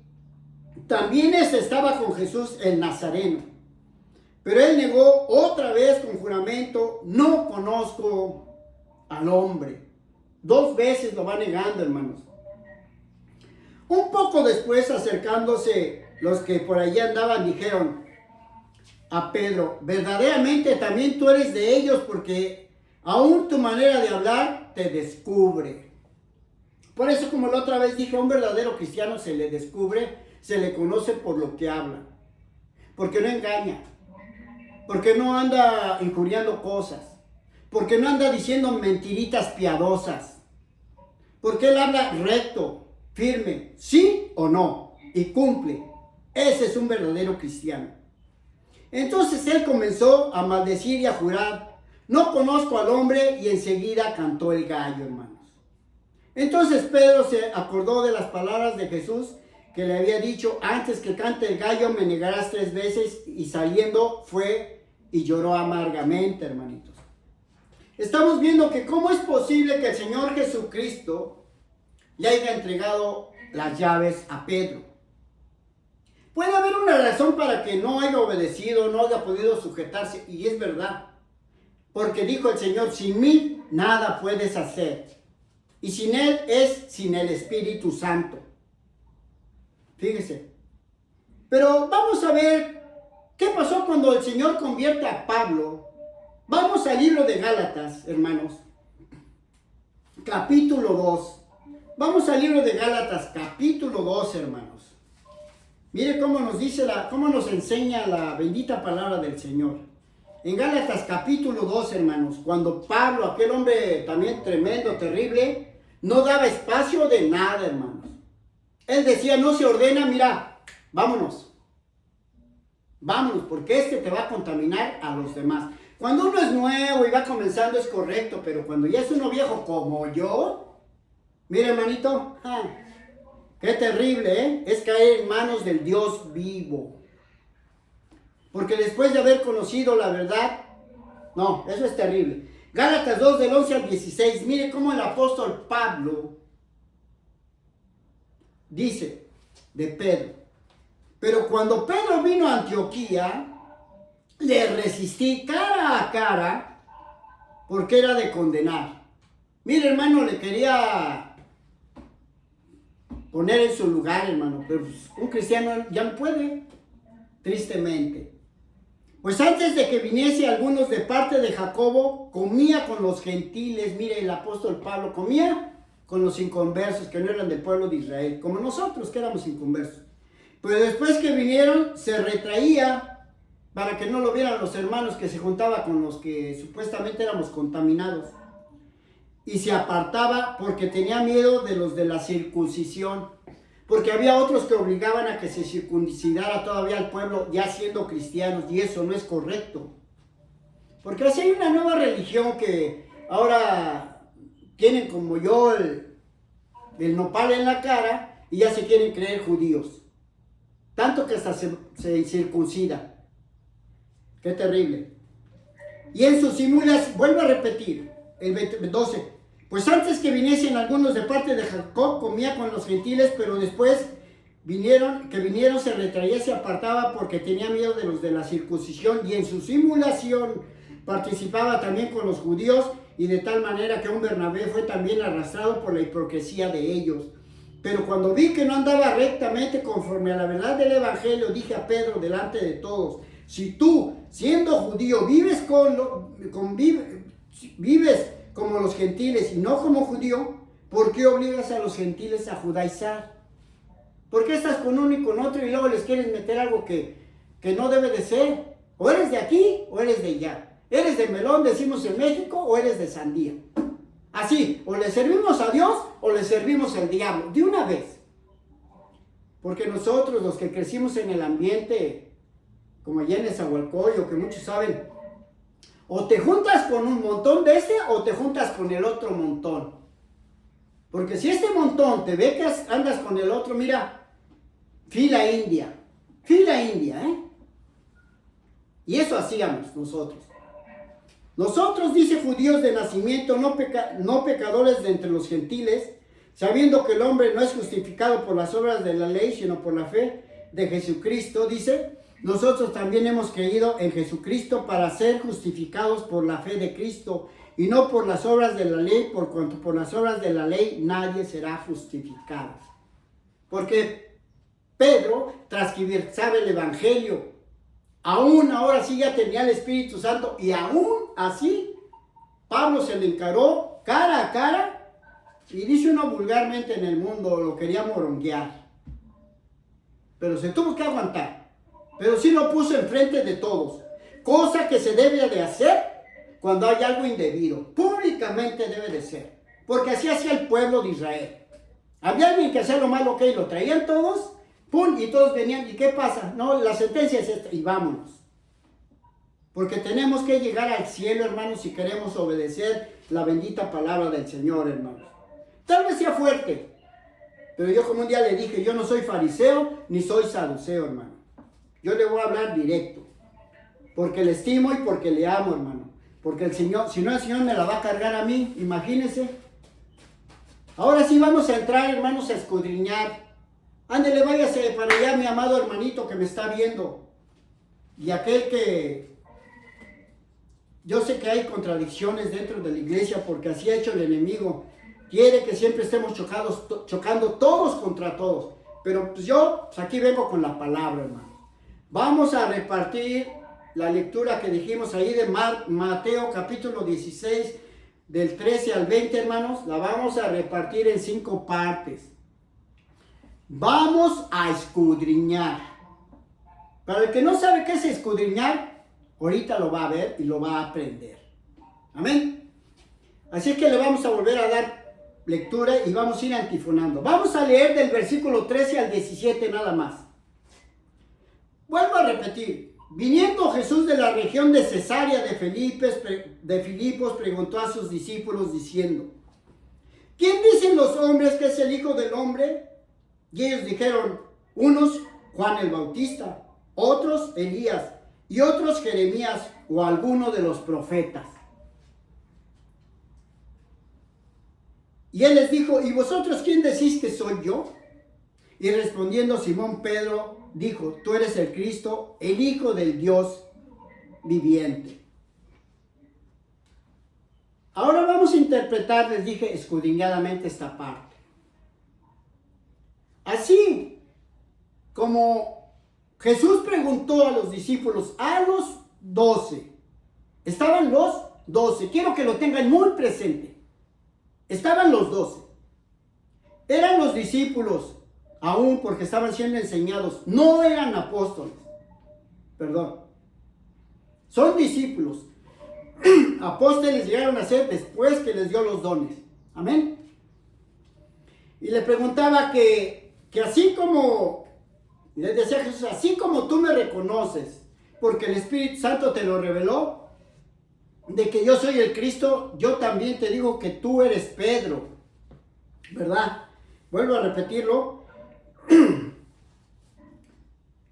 también estaba con Jesús el Nazareno. Pero él negó otra vez con juramento: no conozco al hombre. 2 veces lo va negando, hermanos. Un poco después, acercándose los que por allí andaban, dijeron a Pedro: verdaderamente también tú eres de ellos, porque aún tu manera de hablar te descubre. Por eso, como la otra vez dije, a un verdadero cristiano se le descubre, se le conoce por lo que habla, porque no engaña, porque no anda injuriando cosas, porque no anda diciendo mentiritas piadosas, porque él habla recto, firme, sí o no, y cumple. Ese es un verdadero cristiano. Entonces él comenzó a maldecir y a jurar: no conozco al hombre, y enseguida cantó el gallo, hermanos. Entonces Pedro se acordó de las palabras de Jesús que le había dicho: antes que cante el gallo me negarás 3 veces, y saliendo fue y lloró amargamente, hermanitos. Estamos viendo que cómo es posible que el Señor Jesucristo le haya entregado las llaves a Pedro. Puede haber una razón para que no haya obedecido, no haya podido sujetarse, y es verdad. Porque dijo el Señor: sin mí nada puedes hacer. Y sin Él es sin el Espíritu Santo. Fíjese. Pero vamos a ver qué pasó cuando el Señor convierte a Pablo. Vamos al libro de Gálatas, hermanos. Capítulo 2. Vamos al libro de Gálatas, capítulo 2, hermanos. Mire cómo nos dice, cómo nos enseña la bendita palabra del Señor. En Gálatas capítulo 2, hermanos, cuando Pablo, aquel hombre también tremendo, terrible, no daba espacio de nada, hermanos. Él decía: no se ordena, mira, vámonos. Vámonos, porque este te va a contaminar a los demás. Cuando uno es nuevo y va comenzando es correcto, pero cuando ya es uno viejo como yo, mire, hermanito, qué terrible, es caer en manos del Dios vivo. Porque después de haber conocido la verdad, no, eso es terrible. Gálatas 2 del 11 al 16, mire cómo el apóstol Pablo dice de Pedro: pero cuando Pedro vino a Antioquía, le resistí cara a cara, porque era de condenar. Mire, hermano, le quería poner en su lugar, hermano, pero un cristiano ya no puede, tristemente. Pues antes de que viniese algunos de parte de Jacobo, comía con los gentiles. Mire, el apóstol Pablo comía con los inconversos, que no eran del pueblo de Israel, como nosotros que éramos inconversos. Pero después que vinieron, se retraía para que no lo vieran los hermanos, que se juntaba con los que supuestamente éramos contaminados. Y se apartaba porque tenía miedo de los de la circuncisión. Porque había otros que obligaban a que se circuncidara todavía al pueblo, ya siendo cristianos, y eso no es correcto. Porque así hay una nueva religión que ahora tienen como yo el nopal en la cara y ya se quieren creer judíos. Tanto que hasta se circuncida. Qué terrible. Y en sus simulas, vuelvo a repetir, el 12. Pues antes que viniesen algunos de parte de Jacob, comía con los gentiles, pero después que vinieron se retraía, se apartaba porque tenía miedo de los de la circuncisión, y en su simulación participaba también con los judíos, y de tal manera que un Bernabé fue también arrastrado por la hipocresía de ellos. Pero cuando vi que no andaba rectamente conforme a la verdad del evangelio, dije a Pedro delante de todos: si tú, siendo judío, vives como los gentiles y no como judío, ¿por qué obligas a los gentiles a judaizar? ¿Por qué estás con uno y con otro y luego les quieres meter algo que no debe de ser? O eres de aquí o eres de allá. ¿Eres de melón, decimos en México, o eres de sandía? Así, o le servimos a Dios o le servimos al diablo, de una vez. Porque nosotros, los que crecimos en el ambiente como allá en Nezahualcóyotl, que muchos saben, o te juntas con un montón de o te juntas con el otro montón. Porque si este montón te ve que andas con el otro, mira, fila india, ¿eh? Y eso hacíamos nosotros. Nosotros, dice, judíos de nacimiento, no pecadores de entre los gentiles, sabiendo que el hombre no es justificado por las obras de la ley, sino por la fe de Jesucristo, dice, nosotros también hemos creído en Jesucristo para ser justificados por la fe de Cristo y no por las obras de la ley, por cuanto por las obras de la ley nadie será justificado. Porque Pedro transversaba el evangelio, aún ahora sí ya tenía el Espíritu Santo y aún así Pablo se le encaró cara a cara y dice uno vulgarmente en el mundo, lo quería moronguear. Pero se tuvo que aguantar. Pero sí lo puso enfrente de todos. Cosa que se debe de hacer cuando hay algo indebido. Públicamente debe de ser. Porque así hacía el pueblo de Israel. Había alguien que hacía lo malo, ok, lo traían todos, pum, y todos venían. ¿Y qué pasa? No, la sentencia es esta, y vámonos. Porque tenemos que llegar al cielo, hermanos, si queremos obedecer la bendita palabra del Señor, hermanos. Tal vez sea fuerte, pero yo como un día le dije, yo no soy fariseo ni soy saduceo, hermano. Yo le voy a hablar directo, porque le estimo y porque le amo, hermano. Porque el Señor, si no el Señor me la va a cargar a mí, imagínense. Ahora sí vamos a entrar, hermanos, a escudriñar. Ándele, váyase para allá, mi amado hermanito que me está viendo. Y aquel que... Yo sé que hay contradicciones dentro de la iglesia porque así ha hecho el enemigo. Quiere que siempre estemos chocando todos contra todos. Pero pues yo aquí vengo con la palabra, hermano. Vamos a repartir la lectura que dijimos ahí de Mateo capítulo 16, del 13 al 20, hermanos. La vamos a repartir en 5 partes. Vamos a escudriñar. Para el que no sabe qué es escudriñar, ahorita lo va a ver y lo va a aprender. Amén. Así que le vamos a volver a dar lectura y vamos a ir antifonando. Vamos a leer del versículo 13 al 17 nada más. Vuelvo a repetir. Viniendo Jesús de la región de Cesarea de Filipos, preguntó a sus discípulos diciendo, ¿quién dicen los hombres que es el Hijo del Hombre? Y ellos dijeron, unos Juan el Bautista, otros Elías y otros Jeremías o alguno de los profetas. Y él les dijo, ¿y vosotros quién decís que soy yo? Y respondiendo Simón Pedro dijo, tú eres el Cristo, el Hijo del Dios viviente. Ahora vamos a interpretar, les dije, escudriñadamente esta parte. Así como Jesús preguntó a los discípulos, a los 12, estaban los 12, quiero que lo tengan muy presente. Estaban los 12. Eran los discípulos, aún porque estaban siendo enseñados. No eran apóstoles. Perdón. Son discípulos. Apóstoles llegaron a ser después que les dio los dones. Amén. Y le preguntaba que así como, les decía Jesús, así como tú me reconoces, porque el Espíritu Santo te lo reveló, de que yo soy el Cristo, yo también te digo que tú eres Pedro, ¿verdad? Vuelvo a repetirlo.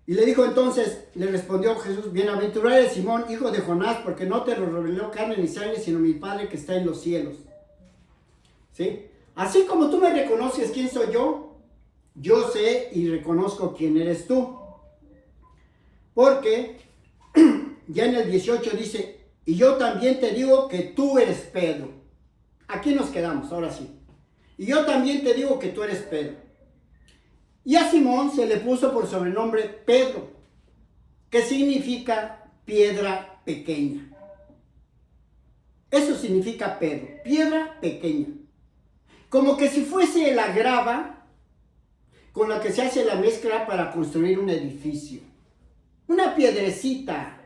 Y le dijo entonces, le respondió Jesús, bienaventurado eres Simón, hijo de Jonás, porque no te lo reveló carne ni sangre, sino mi Padre que está en los cielos. ¿Sí? Así como tú me reconoces quién soy yo sé y reconozco quién eres tú. Porque ya en el 18 dice, y yo también te digo que tú eres Pedro. Aquí nos quedamos, ahora sí. Y yo también te digo que tú eres Pedro. Y a Simón se le puso por sobrenombre Pedro, que significa piedra pequeña. Eso significa Pedro, piedra pequeña. Como que si fuese la grava con la que se hace la mezcla para construir un edificio. Una piedrecita.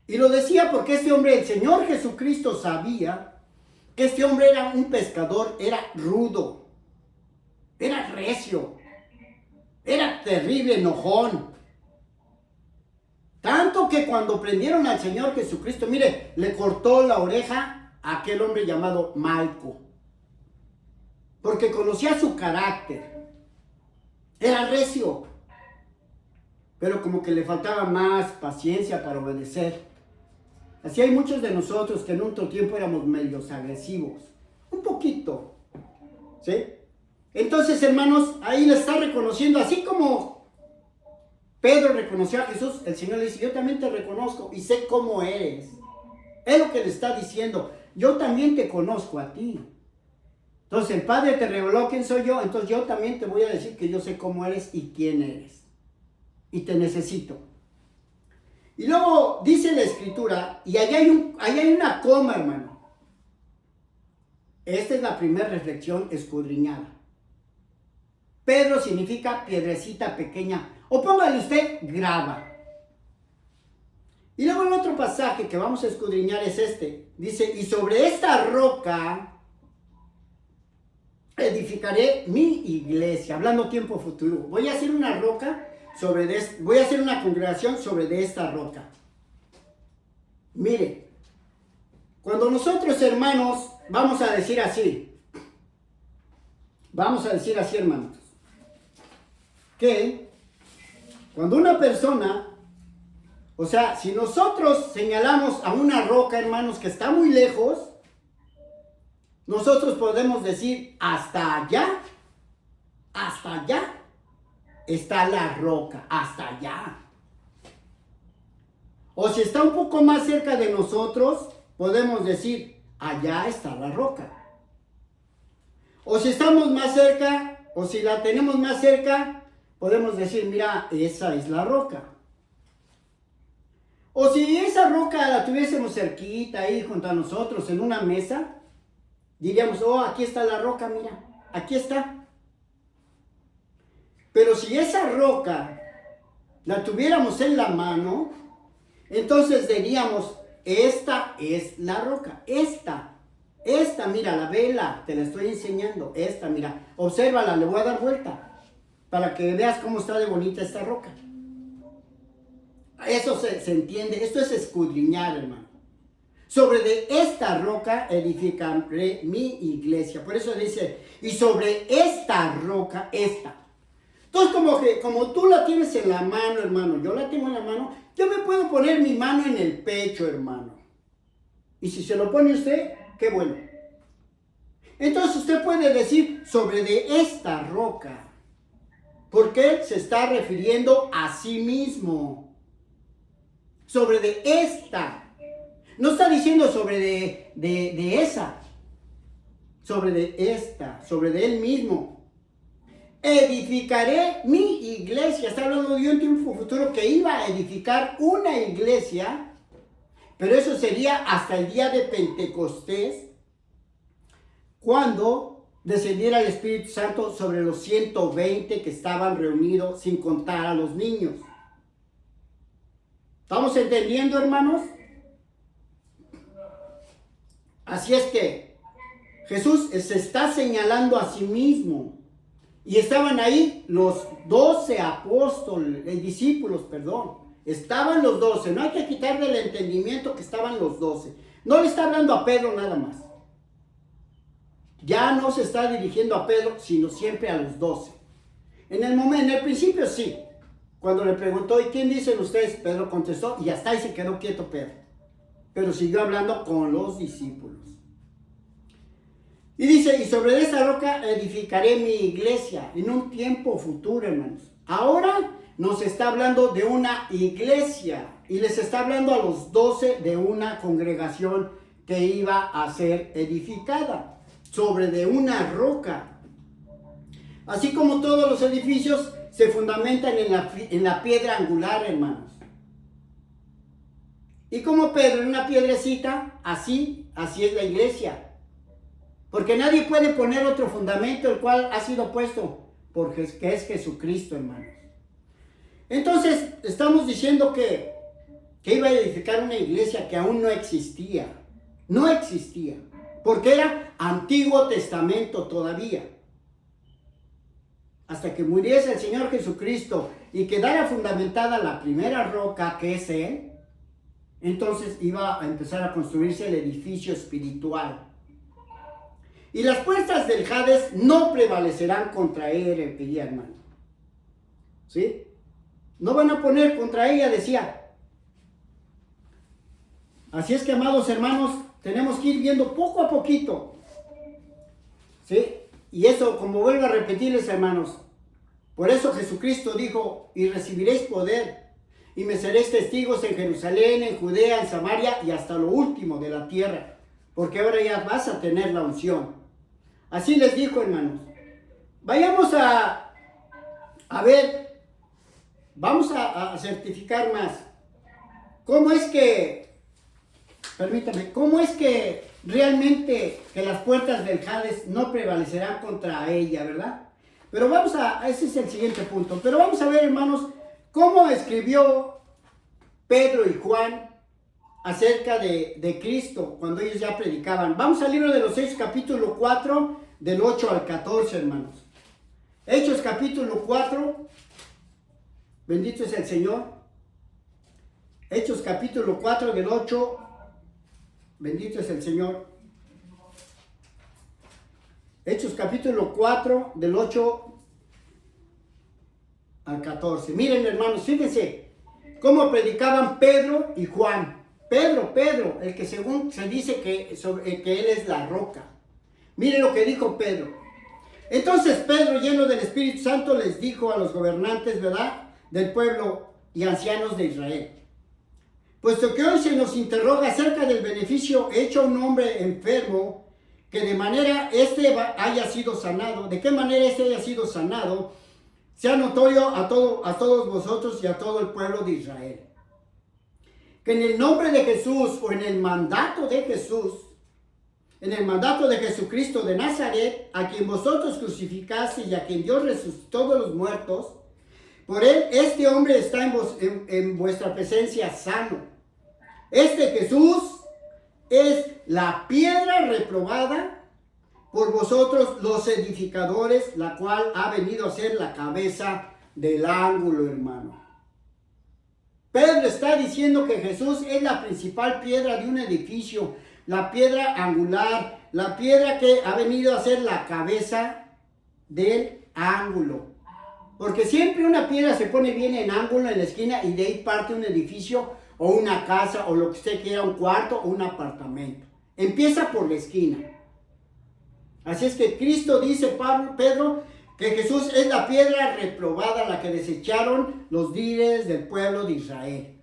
Y lo decía porque este hombre, el Señor Jesucristo, sabía que este hombre era un pescador, era rudo, era recio, era terrible, enojón. que cuando prendieron al Señor Jesucristo, mire, le cortó la oreja a aquel hombre llamado Malco. Porque conocía su carácter. Era recio. Pero como que le faltaba más paciencia para obedecer. Así hay muchos de nosotros que en otro tiempo éramos medios agresivos. Un poquito. ¿Sí? Entonces, hermanos, ahí le está reconociendo, así como Pedro reconoció a Jesús, el Señor le dice, yo también te reconozco y sé cómo eres. Es lo que le está diciendo, yo también te conozco a ti. Entonces el Padre te reveló quién soy yo, entonces yo también te voy a decir que yo sé cómo eres y quién eres. Y te necesito. Y luego dice la Escritura, y allá hay una coma, hermano. Esta es la primera reflexión escudriñada. Pedro significa piedrecita pequeña, o póngale usted grava. Y luego el otro pasaje que vamos a escudriñar es este. Dice, y sobre esta roca edificaré mi iglesia, hablando tiempo futuro. Voy a hacer una roca voy a hacer una congregación sobre de esta roca. Mire, cuando nosotros, hermanos, vamos a decir así, hermanos, que cuando una persona, o sea, si nosotros señalamos a una roca, hermanos, que está muy lejos, nosotros podemos decir, hasta allá está la roca, hasta allá. O si está un poco más cerca de nosotros, podemos decir, allá está la roca. O si estamos más cerca, o si la tenemos más cerca, podemos decir, mira, esa es la roca. O si esa roca la tuviésemos cerquita ahí junto a nosotros en una mesa, diríamos, oh, aquí está la roca, mira, aquí está. Pero si esa roca la tuviéramos en la mano, entonces diríamos, esta es la roca, esta, mira, la vela, te la estoy enseñando, esta, mira, obsérvala, le voy a dar vuelta, para que veas cómo está de bonita esta roca. Eso se entiende, esto es escudriñar, hermano. Sobre de esta roca edificaré mi iglesia. Por eso dice, y sobre esta roca, esta. Entonces, como tú la tienes en la mano, hermano, yo la tengo en la mano, yo me puedo poner mi mano en el pecho, hermano. Y si se lo pone usted, qué bueno. Entonces usted puede decir sobre de esta roca, porque él se está refiriendo a sí mismo. Sobre de esta. No está diciendo sobre de esa. Sobre de esta, sobre de él mismo. Edificaré mi iglesia. Está hablando de un tiempo futuro que iba a edificar una iglesia, pero eso sería hasta el día de Pentecostés, cuando descendiera el Espíritu Santo sobre los 120 que estaban reunidos, sin contar a los niños. ¿Estamos entendiendo, hermanos? Así es que Jesús se está señalando a sí mismo. Y estaban ahí los 12 apóstoles, discípulos, perdón. Estaban los 12. No hay que quitar del entendimiento que estaban los 12. No le está hablando a Pedro nada más. Ya no se está dirigiendo a Pedro, sino siempre a los 12. En el principio sí. Cuando le preguntó, ¿y quién dicen ustedes? Pedro contestó y hasta ahí se quedó quieto Pedro. Pero siguió hablando con los discípulos. Y dice, y sobre esta roca edificaré mi iglesia en un tiempo futuro, hermanos. Ahora nos está hablando de una iglesia y les está hablando a los 12 de una congregación que iba a ser edificada sobre de una roca. Así como todos los edificios se fundamentan en la piedra angular, hermanos. Y como Pedro en una piedrecita, así es la iglesia. Porque nadie puede poner otro fundamento, el cual ha sido puesto, porque es Jesucristo, hermanos. Entonces, estamos diciendo que iba a edificar una iglesia que aún no existía. No existía, porque era Antiguo Testamento todavía. Hasta que muriese el Señor Jesucristo y quedara fundamentada la primera roca, que es Él, entonces iba a empezar a construirse el edificio espiritual. Y las puertas del Hades no prevalecerán contra ella, hermano. ¿Sí? No van a poner contra ella, decía. Así es que, amados hermanos, tenemos que ir viendo poco a poquito. ¿Sí? Y eso, como vuelvo a repetirles, hermanos, por eso Jesucristo dijo, y recibiréis poder, y me seréis testigos en Jerusalén, en Judea, en Samaria, y hasta lo último de la tierra, porque ahora ya vas a tener la unción. Así les dijo, hermanos. Vayamos a ver, vamos a certificar más. ¿Cómo es que, permítame, cómo es que realmente que las puertas del Hades no prevalecerán contra ella, verdad? Pero vamos ese es el siguiente punto. Pero vamos a ver, hermanos, cómo escribió Pedro y Juan acerca de Cristo cuando ellos ya predicaban. Vamos al libro de los Hechos, capítulo 4, del 8 al 14, hermanos. Hechos, capítulo 4, bendito es el Señor. Hechos, capítulo 4, del 8, bendito es el Señor. Hechos, capítulo 4, del 8 al 14. Miren, hermanos, fíjense cómo predicaban Pedro y Juan. Pedro, el que según se dice que él es la roca. Miren lo que dijo Pedro. Entonces Pedro, lleno del Espíritu Santo, les dijo a los gobernantes, ¿verdad?, del pueblo y ancianos de Israel: puesto que hoy se nos interroga acerca del beneficio hecho a un hombre enfermo, que de manera haya sido sanado, de qué manera haya sido sanado, sea notorio a todos vosotros y a todo el pueblo de Israel, que en el nombre de Jesús, o en el mandato de Jesús, en el mandato de Jesucristo de Nazaret, a quien vosotros crucificaste y a quien Dios resucitó de los muertos, por él este hombre está en vuestra presencia sano. Este Jesús es la piedra reprobada por vosotros los edificadores, la cual ha venido a ser la cabeza del ángulo, hermano. Pedro está diciendo que Jesús es la principal piedra de un edificio, la piedra angular, la piedra que ha venido a ser la cabeza del ángulo. Porque siempre una piedra se pone bien en ángulo en la esquina y de ahí parte un edificio o una casa o lo que usted quiera, un cuarto o un apartamento. Empieza por la esquina. Así es que Cristo dice, Pedro, que Jesús es la piedra reprobada, la que desecharon los líderes del pueblo de Israel.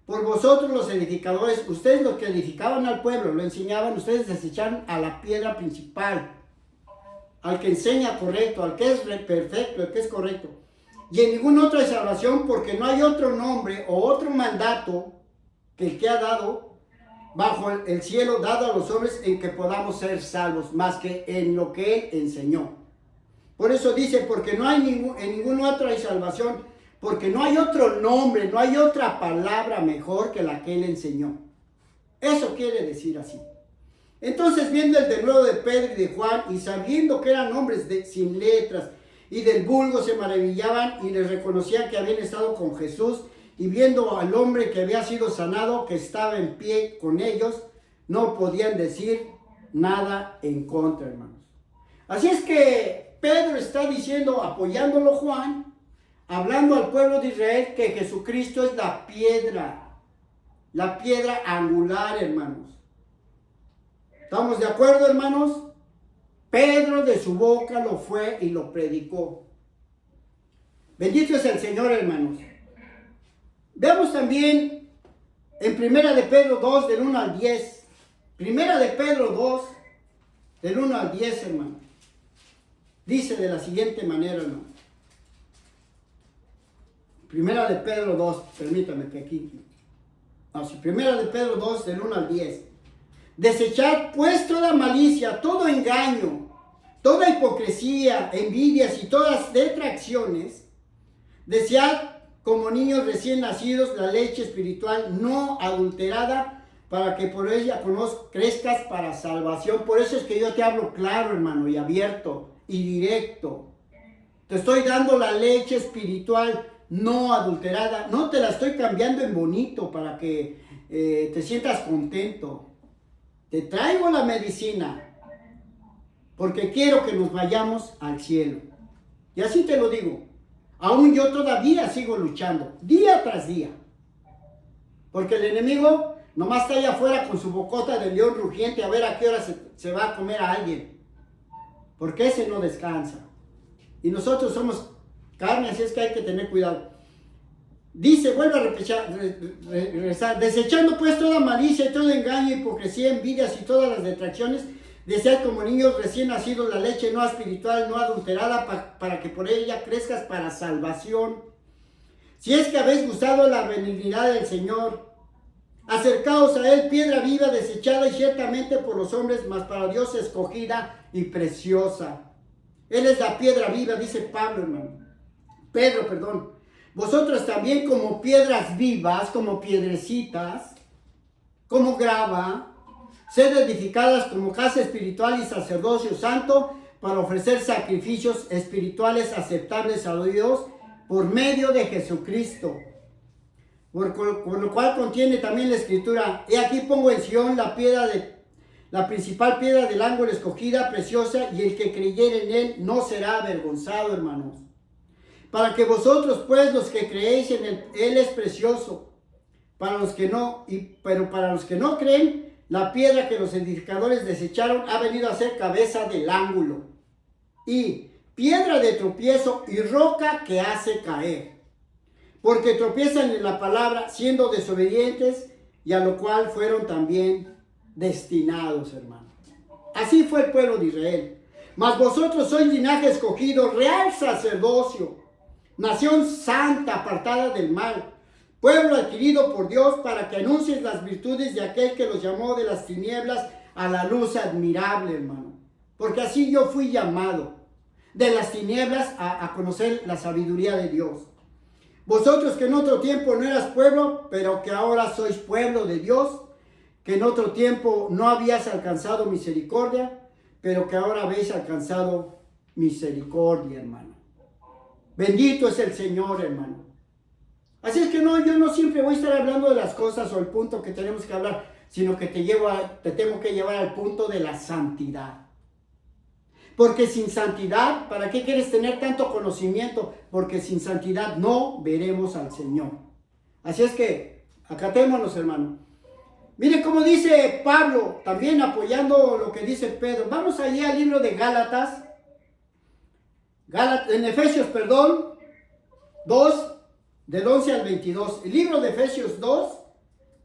Por vosotros los edificadores, ustedes los que edificaban al pueblo, lo enseñaban, ustedes desecharon a la piedra principal, al que enseña correcto, al que es perfecto, al que es correcto. Y en ninguna otra salvación, porque no hay otro nombre o otro mandato que el que ha dado bajo el cielo, dado a los hombres, en que podamos ser salvos, más que en lo que él enseñó. Por eso dice, porque no hay en ninguna otra hay salvación, porque no hay otro nombre, no hay otra palabra mejor que la que él enseñó. Eso quiere decir así. Entonces, viendo el denuedo de Pedro y de Juan, y sabiendo que eran hombres sin letras y del vulgo, se maravillaban y les reconocían que habían estado con Jesús, y viendo al hombre que había sido sanado, que estaba en pie con ellos, no podían decir nada en contra, hermanos. Así es que Pedro está diciendo, apoyándolo Juan, hablando al pueblo de Israel, que Jesucristo es la piedra angular, hermanos. ¿Estamos de acuerdo, hermanos? Pedro de su boca lo fue y lo predicó. Bendito es el Señor, hermanos. Veamos también en Primera de Pedro 2, del 1 al 10. Primera de Pedro 2, del 1 al 10, hermano. Dice de la siguiente manera, hermano. Primera de Pedro 2, permítame que aquí. Primera de Pedro 2, del 1 al 10. Desechad pues toda malicia, todo engaño, toda hipocresía, envidias y todas detracciones. Desead como niños recién nacidos la leche espiritual no adulterada, para que por ella crezcas para salvación. Por eso es que yo te hablo claro, hermano, y abierto y directo. Te estoy dando la leche espiritual no adulterada. No te la estoy cambiando en bonito para que te sientas contento. Te traigo la medicina porque quiero que nos vayamos al cielo. Y así te lo digo. Aún yo todavía sigo luchando, día tras día. Porque el enemigo nomás está allá afuera con su bocota de león rugiente a ver a qué hora se va a comer a alguien. Porque ese no descansa. Y nosotros somos carne, así es que hay que tener cuidado. Dice, vuelve a regresar, desechando pues toda malicia y todo engaño, hipocresía, envidias y todas las detracciones, desead como niños recién nacidos la leche no espiritual, no adulterada, para que por ella crezcas para salvación. Si es que habéis gustado la benignidad del Señor, acercaos a Él, piedra viva, desechada y ciertamente por los hombres, mas para Dios escogida y preciosa. Él es la piedra viva, dice Pablo, hermano. Pedro, perdón. Vosotros también como piedras vivas, como piedrecitas, como grava, sed edificadas como casa espiritual y sacerdocio santo para ofrecer sacrificios espirituales aceptables a Dios por medio de Jesucristo. Por lo cual contiene también la escritura: he aquí pongo en Sión la principal piedra del ángulo escogida, preciosa, y el que creyere en él no será avergonzado, hermanos. Para que vosotros, pues, los que creéis en él es precioso. Pero para los que no creen, la piedra que los edificadores desecharon ha venido a ser cabeza del ángulo, y piedra de tropiezo y roca que hace caer. Porque tropiezan en la palabra, siendo desobedientes, y a lo cual fueron también destinados, hermanos. Así fue el pueblo de Israel. Mas vosotros sois linaje escogido, real sacerdocio, nación santa, apartada del mal, pueblo adquirido por Dios, para que anuncies las virtudes de aquel que los llamó de las tinieblas a la luz admirable, hermano. Porque así yo fui llamado, de las tinieblas a conocer la sabiduría de Dios. Vosotros que en otro tiempo no eras pueblo, pero que ahora sois pueblo de Dios, que en otro tiempo no habías alcanzado misericordia, pero que ahora habéis alcanzado misericordia, hermano. Bendito es el Señor, hermano. Así es que no, yo no siempre voy a estar hablando de las cosas o el punto que tenemos que hablar, sino que te tengo que llevar al punto de la santidad. Porque sin santidad, ¿para qué quieres tener tanto conocimiento? Porque sin santidad no veremos al Señor. Así es que, acatémonos, hermano. Mire cómo dice Pablo, también apoyando lo que dice Pedro. Vamos allí al libro de Gálatas. En Efesios, 2, del 11 al 22. El libro de Efesios 2,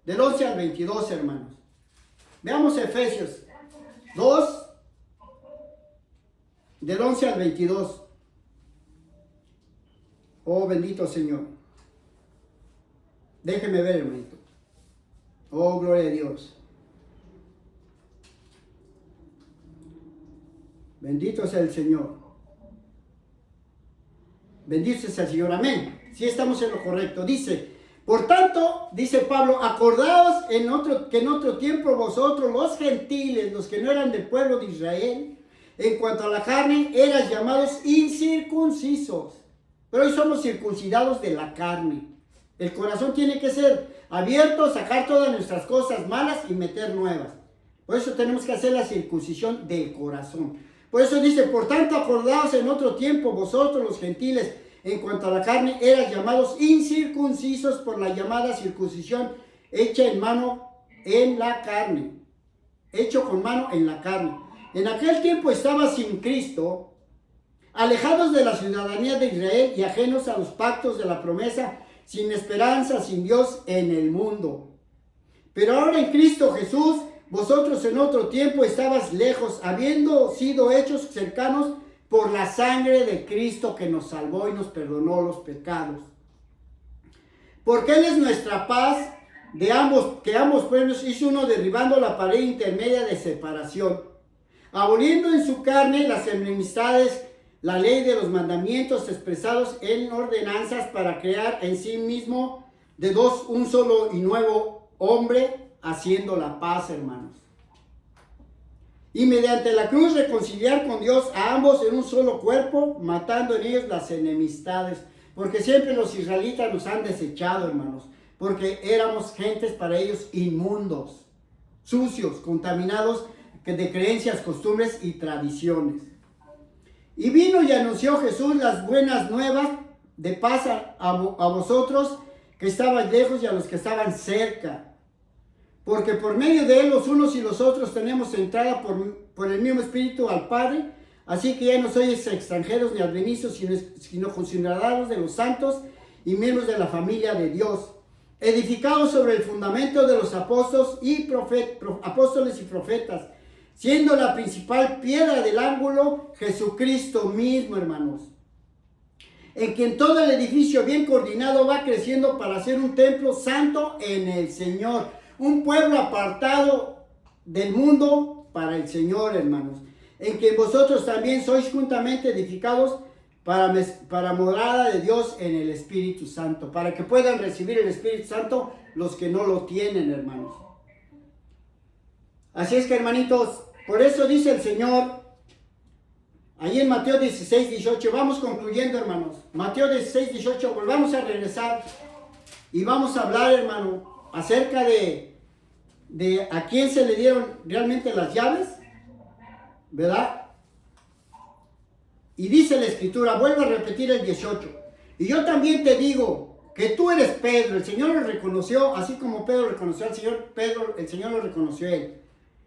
del 11 al 22, hermanos. Veamos Efesios 2, del 11 al 22. Oh, bendito Señor. Déjeme ver, hermanito. Oh, gloria a Dios. Bendito sea el Señor. Bendito sea el Señor. Amén. Si estamos en lo correcto. Dice, por tanto, dice Pablo, acordaos que en otro tiempo vosotros, los gentiles, los que no eran del pueblo de Israel, en cuanto a la carne, eras llamados incircuncisos. Pero hoy somos circuncidados de la carne. El corazón tiene que ser abierto, sacar todas nuestras cosas malas y meter nuevas. Por eso tenemos que hacer la circuncisión del corazón. Por eso dice, por tanto, acordaos en otro tiempo vosotros los gentiles, en cuanto a la carne, eras llamados incircuncisos por la llamada circuncisión hecha en mano en la carne. Hecho con mano en la carne. En aquel tiempo estabas sin Cristo, alejados de la ciudadanía de Israel y ajenos a los pactos de la promesa, sin esperanza, sin Dios en el mundo. Pero ahora en Cristo Jesús, vosotros en otro tiempo estabas lejos, habiendo sido hechos cercanos por la sangre de Cristo que nos salvó y nos perdonó los pecados. Porque Él es nuestra paz, que ambos pueblos hizo uno, derribando la pared intermedia de separación, aboliendo en su carne las enemistades, la ley de los mandamientos expresados en ordenanzas, para crear en sí mismo de dos un solo y nuevo hombre, haciendo la paz, hermanos. Y mediante la cruz reconciliar con Dios a ambos en un solo cuerpo, matando en ellos las enemistades. porque siempre los israelitas nos han desechado, hermanos, porque éramos gentes para ellos inmundos, sucios, contaminados de creencias, costumbres y tradiciones. Y vino y anunció Jesús las buenas nuevas de paz a vosotros que estaban lejos y a los que estaban cerca. Porque por medio de él los unos y los otros tenemos entrada por el mismo Espíritu al Padre. Así que ya no sois extranjeros ni advenizos, sino conciudadanos de los santos y miembros de la familia de Dios, edificados sobre el fundamento de los apóstoles y profetas, siendo la principal piedra del ángulo Jesucristo mismo, hermanos, en quien todo el edificio bien coordinado va creciendo para ser un templo santo en el Señor, un pueblo apartado del mundo para el Señor, hermanos, en que vosotros también sois juntamente edificados para morada de Dios en el Espíritu Santo, para que puedan recibir el Espíritu Santo los que no lo tienen, hermanos. Así es que, hermanitos, por eso dice el Señor, ahí en Mateo 16, 18, vamos concluyendo, hermanos. Mateo 16, 18, volvamos a regresar y vamos a hablar, hermano, acerca de a quién se le dieron realmente las llaves, ¿verdad? Y dice la Escritura, vuelvo a repetir el 18, y yo también te digo que tú eres Pedro. El Señor lo reconoció, así como Pedro reconoció al Señor, el Señor lo reconoció a él.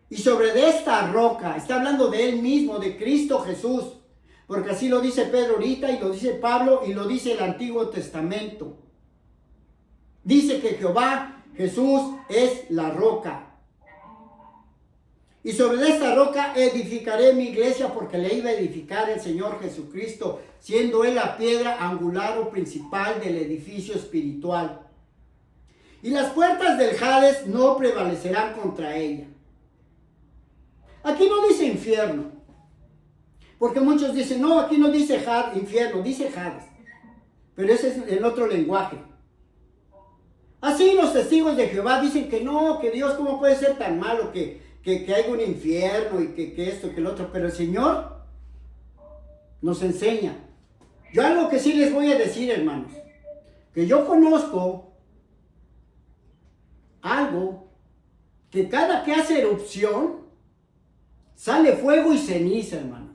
Y sobre de esta roca, está hablando de él mismo, de Cristo Jesús, porque así lo dice Pedro ahorita, y lo dice Pablo, y lo dice el Antiguo Testamento. Dice que Jehová, Jesús, es la roca. Y sobre esta roca edificaré mi iglesia, porque le iba a edificar el Señor Jesucristo, siendo él la piedra angular o principal del edificio espiritual. Y las puertas del Hades no prevalecerán contra ella. Aquí no dice infierno, porque muchos dicen, no, aquí no dice infierno, dice Hades, pero ese es el otro lenguaje. Así los testigos de Jehová dicen que no, que Dios cómo puede ser tan malo, que hay un infierno y que esto, que el otro, pero el Señor nos enseña. Yo algo que sí les voy a decir, hermanos, que yo conozco algo que cada que hace erupción, sale fuego y ceniza, hermano.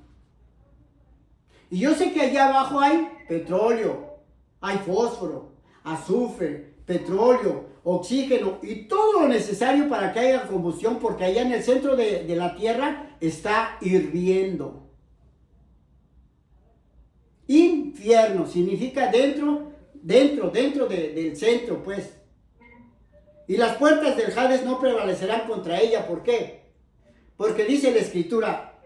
Y yo sé que allá abajo hay petróleo, hay fósforo, azufre, petróleo, oxígeno y todo lo necesario para que haya combustión, porque allá en el centro de la tierra está hirviendo. Infierno significa dentro del centro, pues. Y las puertas del Hades no prevalecerán contra ella. ¿Por qué? Porque dice la Escritura,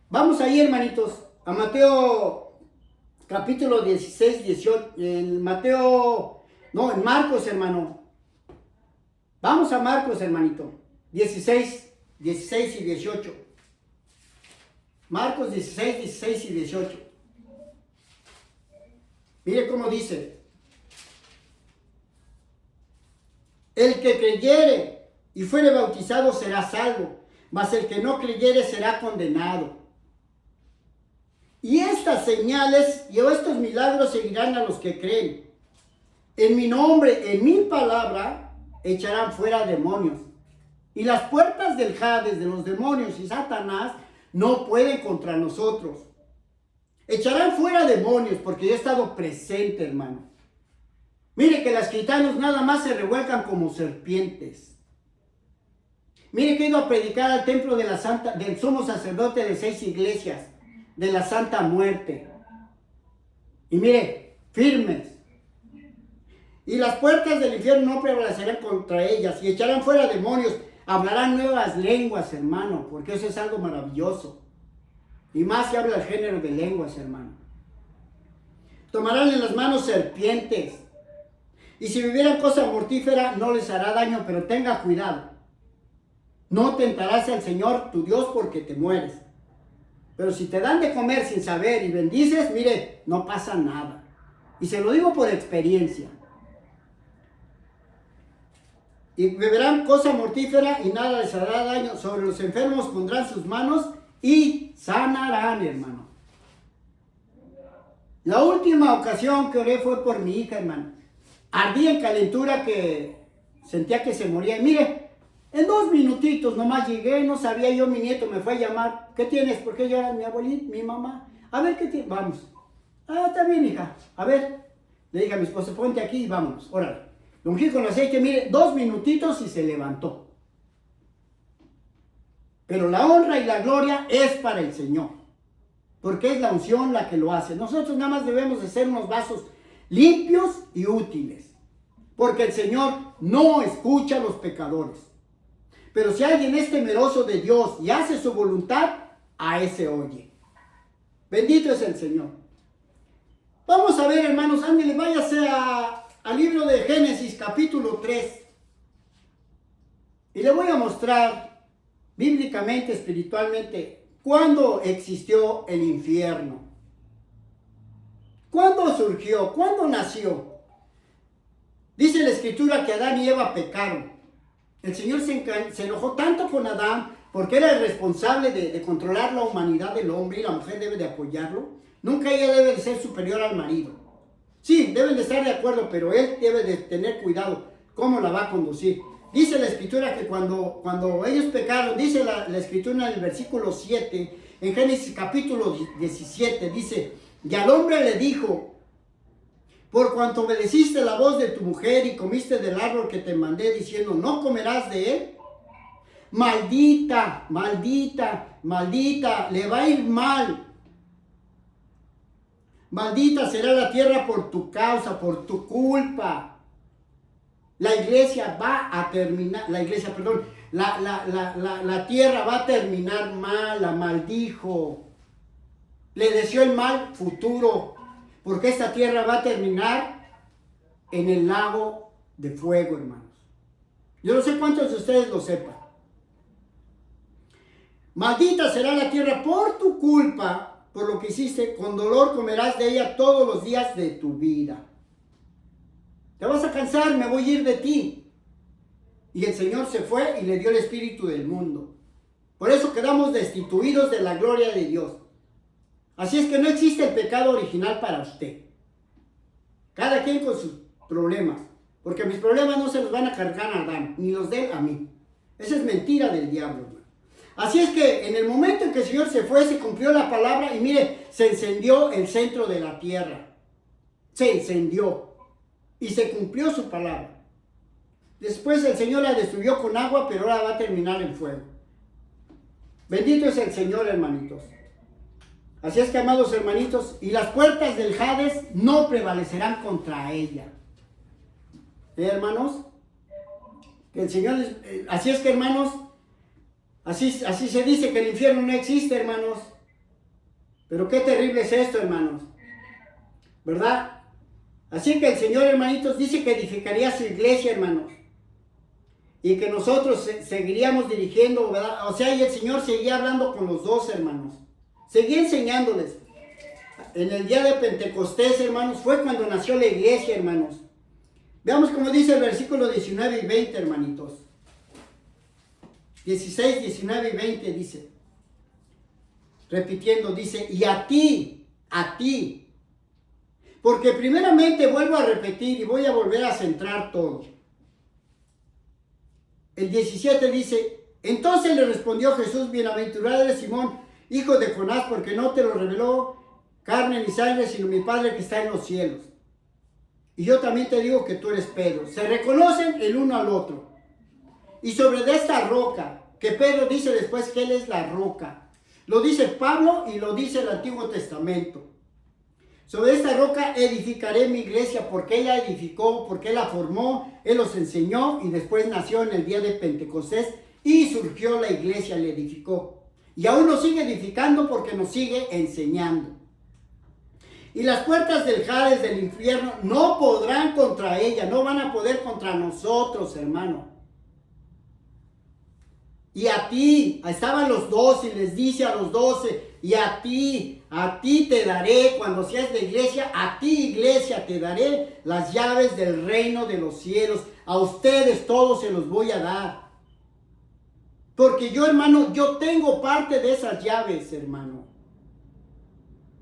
vamos ahí, hermanitos, a Mateo capítulo 16, 18, en Marcos, hermano. Vamos a Marcos, hermanito, 16 y 18. Marcos 16, 16 y 18. Mire cómo dice. El que creyere y fuere bautizado será salvo, mas el que no creyere será condenado. Y estas señales y estos milagros seguirán a los que creen. En mi nombre, en mi palabra, echarán fuera demonios. Y las puertas del Hades, de los demonios y Satanás, no pueden contra nosotros. Echarán fuera demonios, porque yo he estado presente, hermano. Mire que las gitanos nada más se revuelcan como serpientes. Mire que he ido a predicar al templo del sumo sacerdote de 6 iglesias, de la Santa Muerte. Y mire, firmes. Y las puertas del infierno no prevalecerán contra ellas, y echarán fuera demonios, hablarán nuevas lenguas, hermano, porque eso es algo maravilloso. Y más si habla el género de lenguas, hermano. Tomarán en las manos serpientes, y si bebieran cosa mortífera no les hará daño, pero tenga cuidado. No tentarás al Señor tu Dios porque te mueres. Pero si te dan de comer sin saber y bendices, mire, no pasa nada. Y se lo digo por experiencia. Y beberán cosa mortífera y nada les hará daño. Sobre los enfermos pondrán sus manos y sanarán, hermano. La última ocasión que oré fue por mi hija, hermano. Ardía en calentura que sentía que se moría. Y mire, en 2 minutitos nomás llegué, no sabía yo, mi nieto me fue a llamar. ¿Qué tienes? ¿Por qué lloras? Mi abuelita, mi mamá. A ver, ¿qué tienes? Vamos. Ah, está bien, hija. A ver. Le dije a mi esposa, ponte aquí y vámonos. Órale. Lo ungí con aceite, mire, 2 minutitos y se levantó. Pero la honra y la gloria es para el Señor. Porque es la unción la que lo hace. Nosotros nada más debemos de ser unos vasos limpios y útiles. Porque el Señor no escucha a los pecadores. Pero si alguien es temeroso de Dios y hace su voluntad, a ese oye. Bendito es el Señor. Vamos a ver, hermanos, ándale, váyase al libro de Génesis, capítulo 3. Y le voy a mostrar bíblicamente, espiritualmente, ¿cuándo existió el infierno? ¿Cuándo surgió? ¿Cuándo nació? Dice la Escritura que Adán y Eva pecaron. El Señor se enojó tanto con Adán porque era el responsable de controlar la humanidad del hombre y la mujer debe de apoyarlo. Nunca ella debe de ser superior al marido. Sí, deben de estar de acuerdo, pero él debe de tener cuidado cómo la va a conducir. Dice la Escritura que cuando ellos pecaron, dice la Escritura en el versículo 7, en Génesis capítulo 17, dice, y al hombre le dijo, por cuanto obedeciste la voz de tu mujer y comiste del árbol que te mandé diciendo, no comerás de él, maldita, maldita, maldita, le va a ir mal. Maldita será la tierra por tu causa, por tu culpa. La tierra va a terminar mal, la maldijo. Le deseó el mal futuro, porque esta tierra va a terminar en el lago de fuego, hermanos. Yo no sé cuántos de ustedes lo sepan. Maldita será la tierra por tu culpa, por lo que hiciste, con dolor comerás de ella todos los días de tu vida. Te vas a cansar, me voy a ir de ti. Y el Señor se fue y le dio el espíritu del mundo. Por eso quedamos destituidos de la gloria de Dios. Así es que no existe el pecado original para usted. Cada quien con sus problemas. Porque mis problemas no se los van a cargar a Adán, ni los de él a mí. Esa es mentira del diablo, hermano. Así es que en el momento en que el Señor se fue, se cumplió la palabra y mire, se encendió el centro de la tierra. Se encendió. Y se cumplió su palabra. Después el Señor la destruyó con agua, pero ahora va a terminar en fuego. Bendito es el Señor, hermanitos. Así es que, amados hermanitos, y las puertas del Hades no prevalecerán contra ella. Hermanos, que el Señor, así es que, hermanos, así se dice que el infierno no existe, hermanos. Pero qué terrible es esto, hermanos. ¿Verdad? Así que el Señor, hermanitos, dice que edificaría su iglesia, hermanos. Y que nosotros seguiríamos dirigiendo, ¿verdad? O sea, y el Señor seguía hablando con los dos, hermanos. Seguía enseñándoles. En el día de Pentecostés, hermanos, fue cuando nació la iglesia, hermanos. Veamos cómo dice el versículo 19 y 20, hermanitos. 16, 19 y 20 dice. Repitiendo, dice, y a ti. Porque primeramente vuelvo a repetir y voy a volver a centrar todo. El 17 dice, entonces le respondió Jesús, bienaventurado eres Simón, hijo de Jonás, porque no te lo reveló carne ni sangre, sino mi Padre que está en los cielos. Y yo también te digo que tú eres Pedro. Se reconocen el uno al otro. Y sobre de esta roca, que Pedro dice después que él es la roca. Lo dice Pablo y lo dice el Antiguo Testamento. Sobre esta roca edificaré mi iglesia, porque él la edificó, porque él la formó, él los enseñó y después nació en el día de Pentecostés y surgió la iglesia, la edificó. Y aún nos sigue edificando porque nos sigue enseñando. Y las puertas del Hades, del infierno, no podrán contra ella, no van a poder contra nosotros, hermano. Y a ti, estaban los 12 y les dice a los 12, y a ti te daré, cuando seas de iglesia, a ti iglesia te daré las llaves del reino de los cielos. A ustedes todos se los voy a dar. Porque yo, hermano, yo tengo parte de esas llaves, hermano.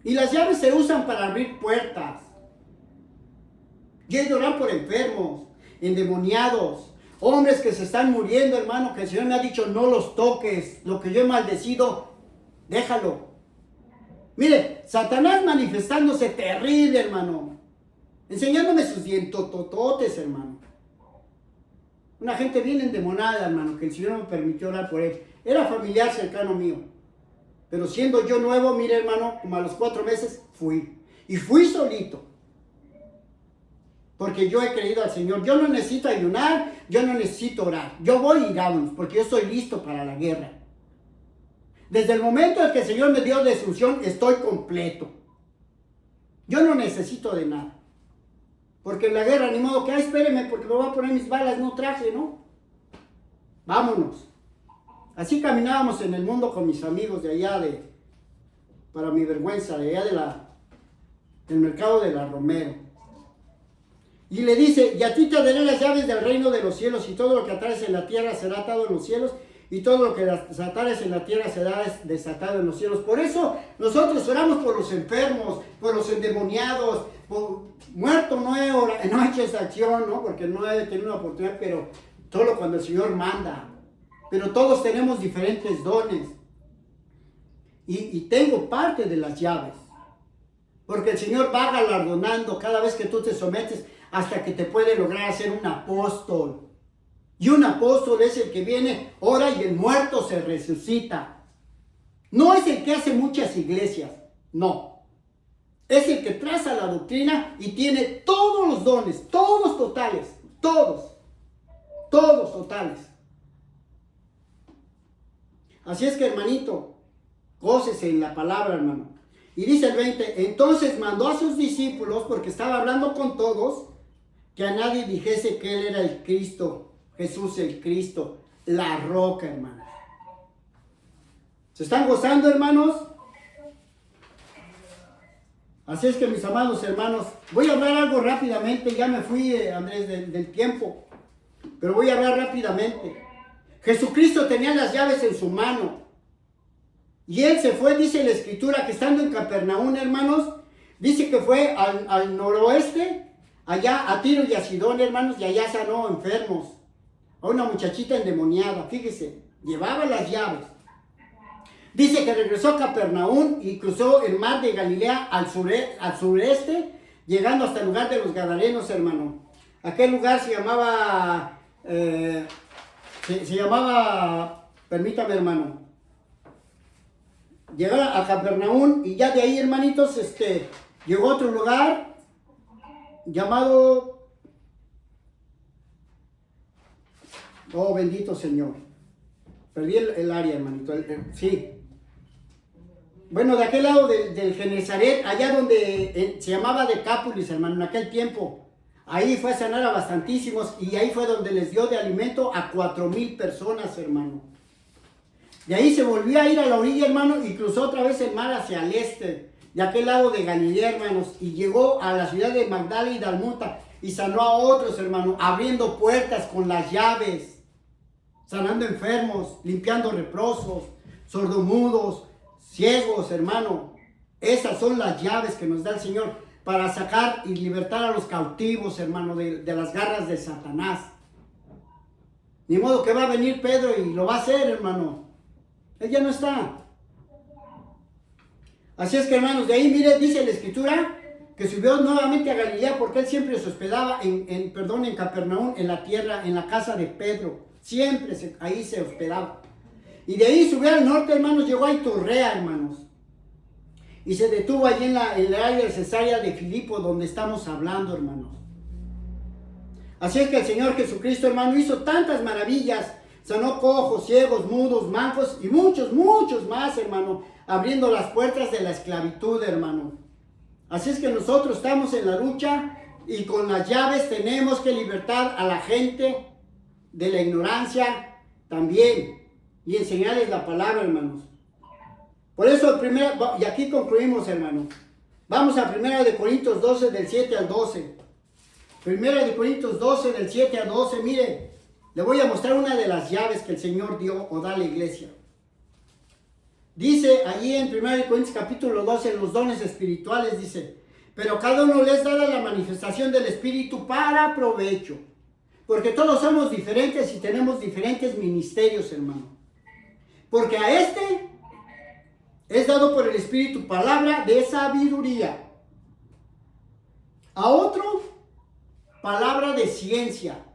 Y las llaves se usan para abrir puertas. Yo he de orar por enfermos, endemoniados, hombres que se están muriendo, hermano, que el Señor me ha dicho, no los toques. Lo que yo he maldecido, déjalo. Mire, Satanás manifestándose terrible, hermano. Enseñándome sus dientotototes, hermano. Una gente bien endemoniada, hermano, que el Señor me permitió orar por él. Era familiar cercano mío. Pero siendo yo nuevo, mire, hermano, como a los 4 meses, fui. Y fui solito. Porque yo he creído al Señor. Yo no necesito ayunar, yo no necesito orar. Yo voy y vámonos, porque yo estoy listo para la guerra. Desde el momento en que el Señor me dio destrucción, estoy completo. Yo no necesito de nada. Porque en la guerra, ni modo que, espéreme, porque me voy a poner mis balas, no traje, ¿no? Vámonos. Así caminábamos en el mundo con mis amigos de allá para mi vergüenza, de allá del mercado de la Romero. Y le dice, y a ti te daré las llaves del reino de los cielos, y todo lo que atares en la tierra será atado en los cielos, y todo lo que desatares en la tierra será desatado en los cielos. Por eso nosotros oramos por los enfermos, por los endemoniados, por muerto no he hecho esa acción, ¿no? Porque no he tenido una oportunidad, pero solo cuando el Señor manda. Pero todos tenemos diferentes dones. Y tengo parte de las llaves. Porque el Señor va galardonando cada vez que tú te sometes hasta que te puede lograr hacer un apóstol. Y un apóstol es el que viene, ora y el muerto se resucita. No es el que hace muchas iglesias, no. Es el que traza la doctrina y tiene todos los dones, todos totales, todos totales. Así es que, hermanito, gócese en la palabra, hermano. Y dice el 20, entonces mandó a sus discípulos, porque estaba hablando con todos, que a nadie dijese que él era el Cristo, Jesús el Cristo, la roca, hermanos. ¿Se están gozando, hermanos? Así es que, mis amados hermanos, voy a hablar algo rápidamente. Ya me fui, Andrés, del tiempo, pero voy a hablar rápidamente. Jesucristo tenía las llaves en su mano. Y él se fue, dice la Escritura, que estando en Capernaum, hermanos, dice que fue al noroeste, allá a Tiro y a Sidón, hermanos, y allá sanó enfermos. A una muchachita endemoniada, fíjese, llevaba las llaves. Dice que regresó a Capernaum y cruzó el mar de Galilea al sureste, llegando hasta el lugar de los Gadarenos, hermano. Aquel lugar se llamaba, permítame, hermano. Llegó a Capernaum y ya de ahí, hermanitos, llegó a otro lugar llamado, oh bendito Señor, perdí el área, hermanito, sí. Bueno, de aquel lado del Genesaret, allá donde se llamaba Decápolis, hermano, en aquel tiempo, ahí fue a sanar a bastantísimos y ahí fue donde les dio de alimento a 4,000 personas, hermano. De ahí se volvió a ir a la orilla, hermano, y cruzó otra vez el mar hacia el este, de aquel lado de Galilea, hermanos, y llegó a la ciudad de Magdala y Dalmuta, y sanó a otros, hermano, abriendo puertas con las llaves, sanando enfermos, limpiando leprosos, sordomudos, ciegos, hermano. Esas son las llaves que nos da el Señor para sacar y libertar a los cautivos, hermano, de las garras de Satanás. Ni modo que va a venir Pedro y lo va a hacer, hermano. Él ya no está. Así es que, hermanos, de ahí, mire, dice la Escritura que subió nuevamente a Galilea porque él siempre se hospedaba en Capernaum, en la tierra, en la casa de Pedro. Siempre ahí se hospedaba. Y de ahí subió al norte, hermanos, llegó a Iturrea, hermanos. Y se detuvo allí en la área de Cesarea de Filipo, donde estamos hablando, hermanos. Así es que el Señor Jesucristo, hermano, hizo tantas maravillas. Sanó cojos, ciegos, mudos, mancos y muchos más, hermano, abriendo las puertas de la esclavitud, hermano. Así es que nosotros estamos en la lucha y con las llaves tenemos que libertar a la gente de la ignorancia también y enseñarles la palabra, hermanos. Por eso, y aquí concluimos, hermano. Vamos a 1 Corintios 12, del 7 al 12. 1 Corintios 12, del 7 al 12, mire. Le voy a mostrar una de las llaves que el Señor dio o da a la iglesia. Dice allí en 1 Corintios capítulo 12, en los dones espirituales, dice, pero cada uno les dará la manifestación del Espíritu para provecho. Porque todos somos diferentes y tenemos diferentes ministerios, hermano. Porque a este es dado por el Espíritu palabra de sabiduría. A otro, palabra de ciencia,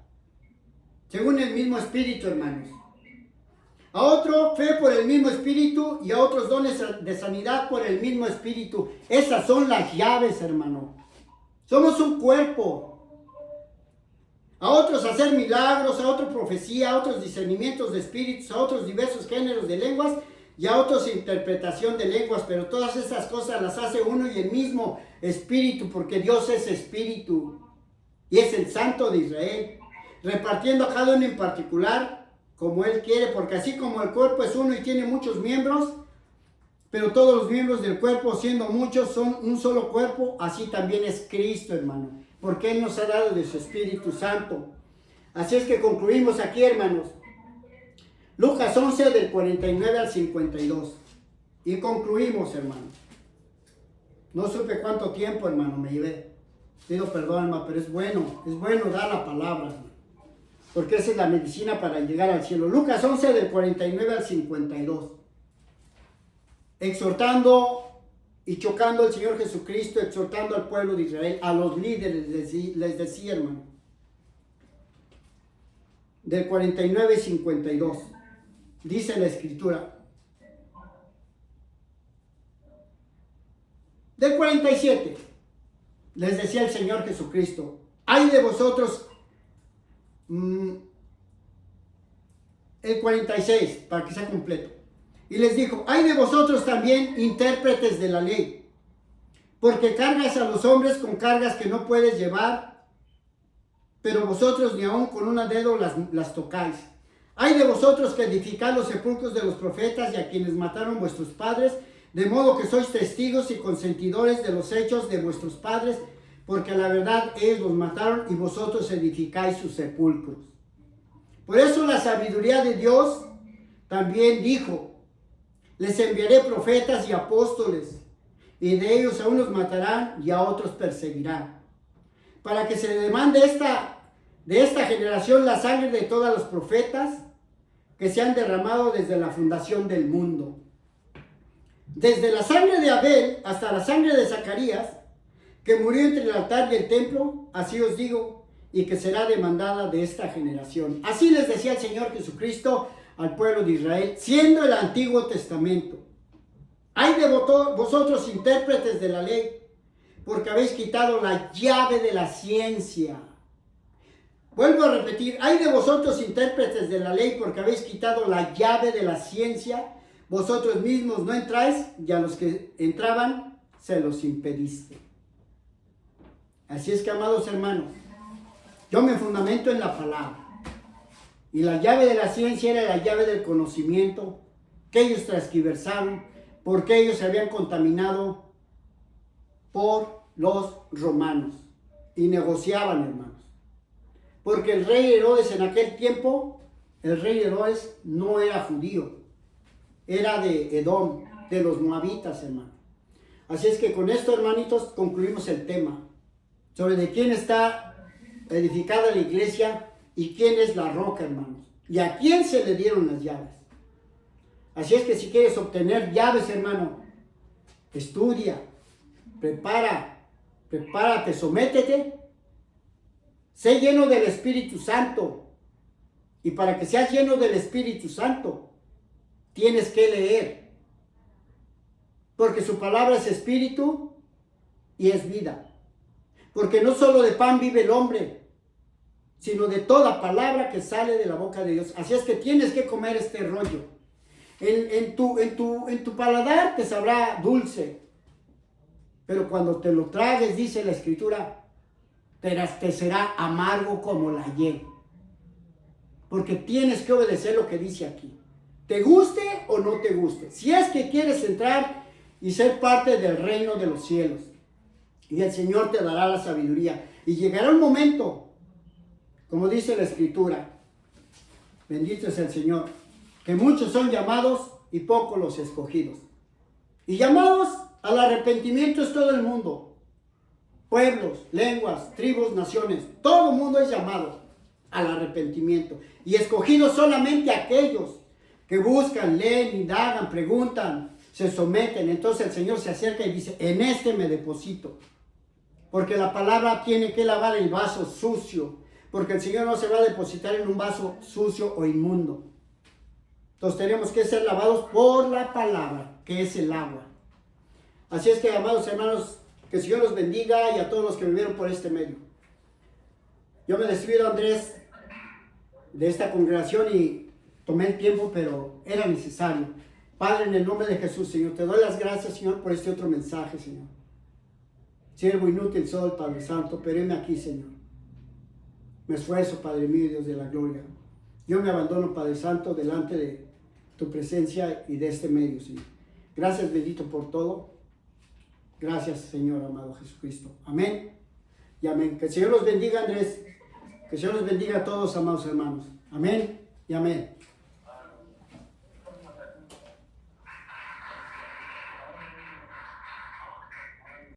según el mismo Espíritu, hermanos. A otro, fe por el mismo Espíritu, y a otros dones de sanidad por el mismo Espíritu. Esas son las llaves, hermano. Somos un cuerpo. A otros hacer milagros, a otros profecía, a otros discernimientos de espíritus, a otros diversos géneros de lenguas, y a otros interpretación de lenguas. Pero todas esas cosas las hace uno y el mismo Espíritu, porque Dios es Espíritu, y es el Santo de Israel, repartiendo a cada uno en particular como Él quiere, porque así como el cuerpo es uno y tiene muchos miembros, pero todos los miembros del cuerpo, siendo muchos, son un solo cuerpo, así también es Cristo, hermano, porque Él nos ha dado de su Espíritu Santo. Así es que concluimos aquí, hermanos. Lucas 11, del 49 al 52. Y concluimos, hermano. No supe cuánto tiempo, hermano, me llevé. Pido perdón, hermano, pero es bueno dar la palabra, hermano, porque esa es la medicina para llegar al cielo. Lucas 11, del 49 al 52. Exhortando y chocando al Señor Jesucristo, exhortando al pueblo de Israel, a los líderes, les decía, hermano. Del 49 al 52. Dice la Escritura. Del 47. Les decía el Señor Jesucristo, ay de vosotros. El 46, para que sea completo. Y les dijo, ay de vosotros también, intérpretes de la ley, porque cargas a los hombres con cargas que no puedes llevar, pero vosotros ni aun con un dedo las tocáis. Ay de vosotros que edificáis los sepulcros de los profetas y a quienes mataron vuestros padres, de modo que sois testigos y consentidores de los hechos de vuestros padres, porque la verdad ellos los mataron y vosotros edificáis sus sepulcros. Por eso la sabiduría de Dios también dijo, les enviaré profetas y apóstoles, y de ellos a unos matarán y a otros perseguirán, para que se demande de esta generación la sangre de todos los profetas que se han derramado desde la fundación del mundo. Desde la sangre de Abel hasta la sangre de Zacarías, que murió entre el altar y el templo, así os digo, y que será demandada de esta generación. Así les decía el Señor Jesucristo al pueblo de Israel, siendo el Antiguo Testamento. Ay de vosotros, intérpretes de la ley, porque habéis quitado la llave de la ciencia. Vuelvo a repetir, ay de vosotros, intérpretes de la ley, porque habéis quitado la llave de la ciencia. Vosotros mismos no entráis, y a los que entraban se los impediste. Así es que, amados hermanos, yo me fundamento en la palabra. Y la llave de la ciencia era la llave del conocimiento que ellos transgiversaron, porque ellos se habían contaminado por los romanos y negociaban, hermanos. Porque el rey Herodes en aquel tiempo, el rey Herodes no era judío, era de Edom, de los moabitas, hermano. Así es que con esto, hermanitos, concluimos el tema sobre de quién está edificada la iglesia y quién es la roca, hermanos, y a quién se le dieron las llaves. Así es que si quieres obtener llaves, hermano, estudia, prepárate, sométete, sé lleno del Espíritu Santo, y para que seas lleno del Espíritu Santo, tienes que leer, porque su palabra es espíritu y es vida, porque no solo de pan vive el hombre, sino de toda palabra que sale de la boca de Dios. Así es que tienes que comer este rollo. En tu paladar te sabrá dulce, pero cuando te lo tragues, dice la Escritura, te será amargo como la hiel. Porque tienes que obedecer lo que dice aquí. Te guste o no te guste. Si es que quieres entrar y ser parte del reino de los cielos. Y el Señor te dará la sabiduría. Y llegará un momento, como dice la Escritura, bendito es el Señor, que muchos son llamados y pocos los escogidos. Y llamados al arrepentimiento es todo el mundo. Pueblos, lenguas, tribus, naciones. Todo el mundo es llamado al arrepentimiento. Y escogidos solamente aquellos que buscan, leen, indagan, preguntan, se someten. Entonces el Señor se acerca y dice, en este me deposito. Porque la palabra tiene que lavar el vaso sucio. Porque el Señor no se va a depositar en un vaso sucio o inmundo. Entonces tenemos que ser lavados por la palabra, que es el agua. Así es que, amados hermanos, que el Señor los bendiga y a todos los que vivieron por este medio. Yo me despido, Andrés, de esta congregación y tomé el tiempo, pero era necesario. Padre, en el nombre de Jesús, Señor, te doy las gracias, Señor, por este otro mensaje, Señor. Siervo inútil soy, Padre Santo, pero heme aquí, Señor. Me esfuerzo, Padre mío, Dios de la gloria. Yo me abandono, Padre Santo, delante de tu presencia y de este medio, Señor. Gracias, bendito, por todo. Gracias, Señor, amado Jesucristo. Amén y amén. Que el Señor los bendiga, Andrés. Que el Señor los bendiga a todos, amados hermanos. Amén y amén.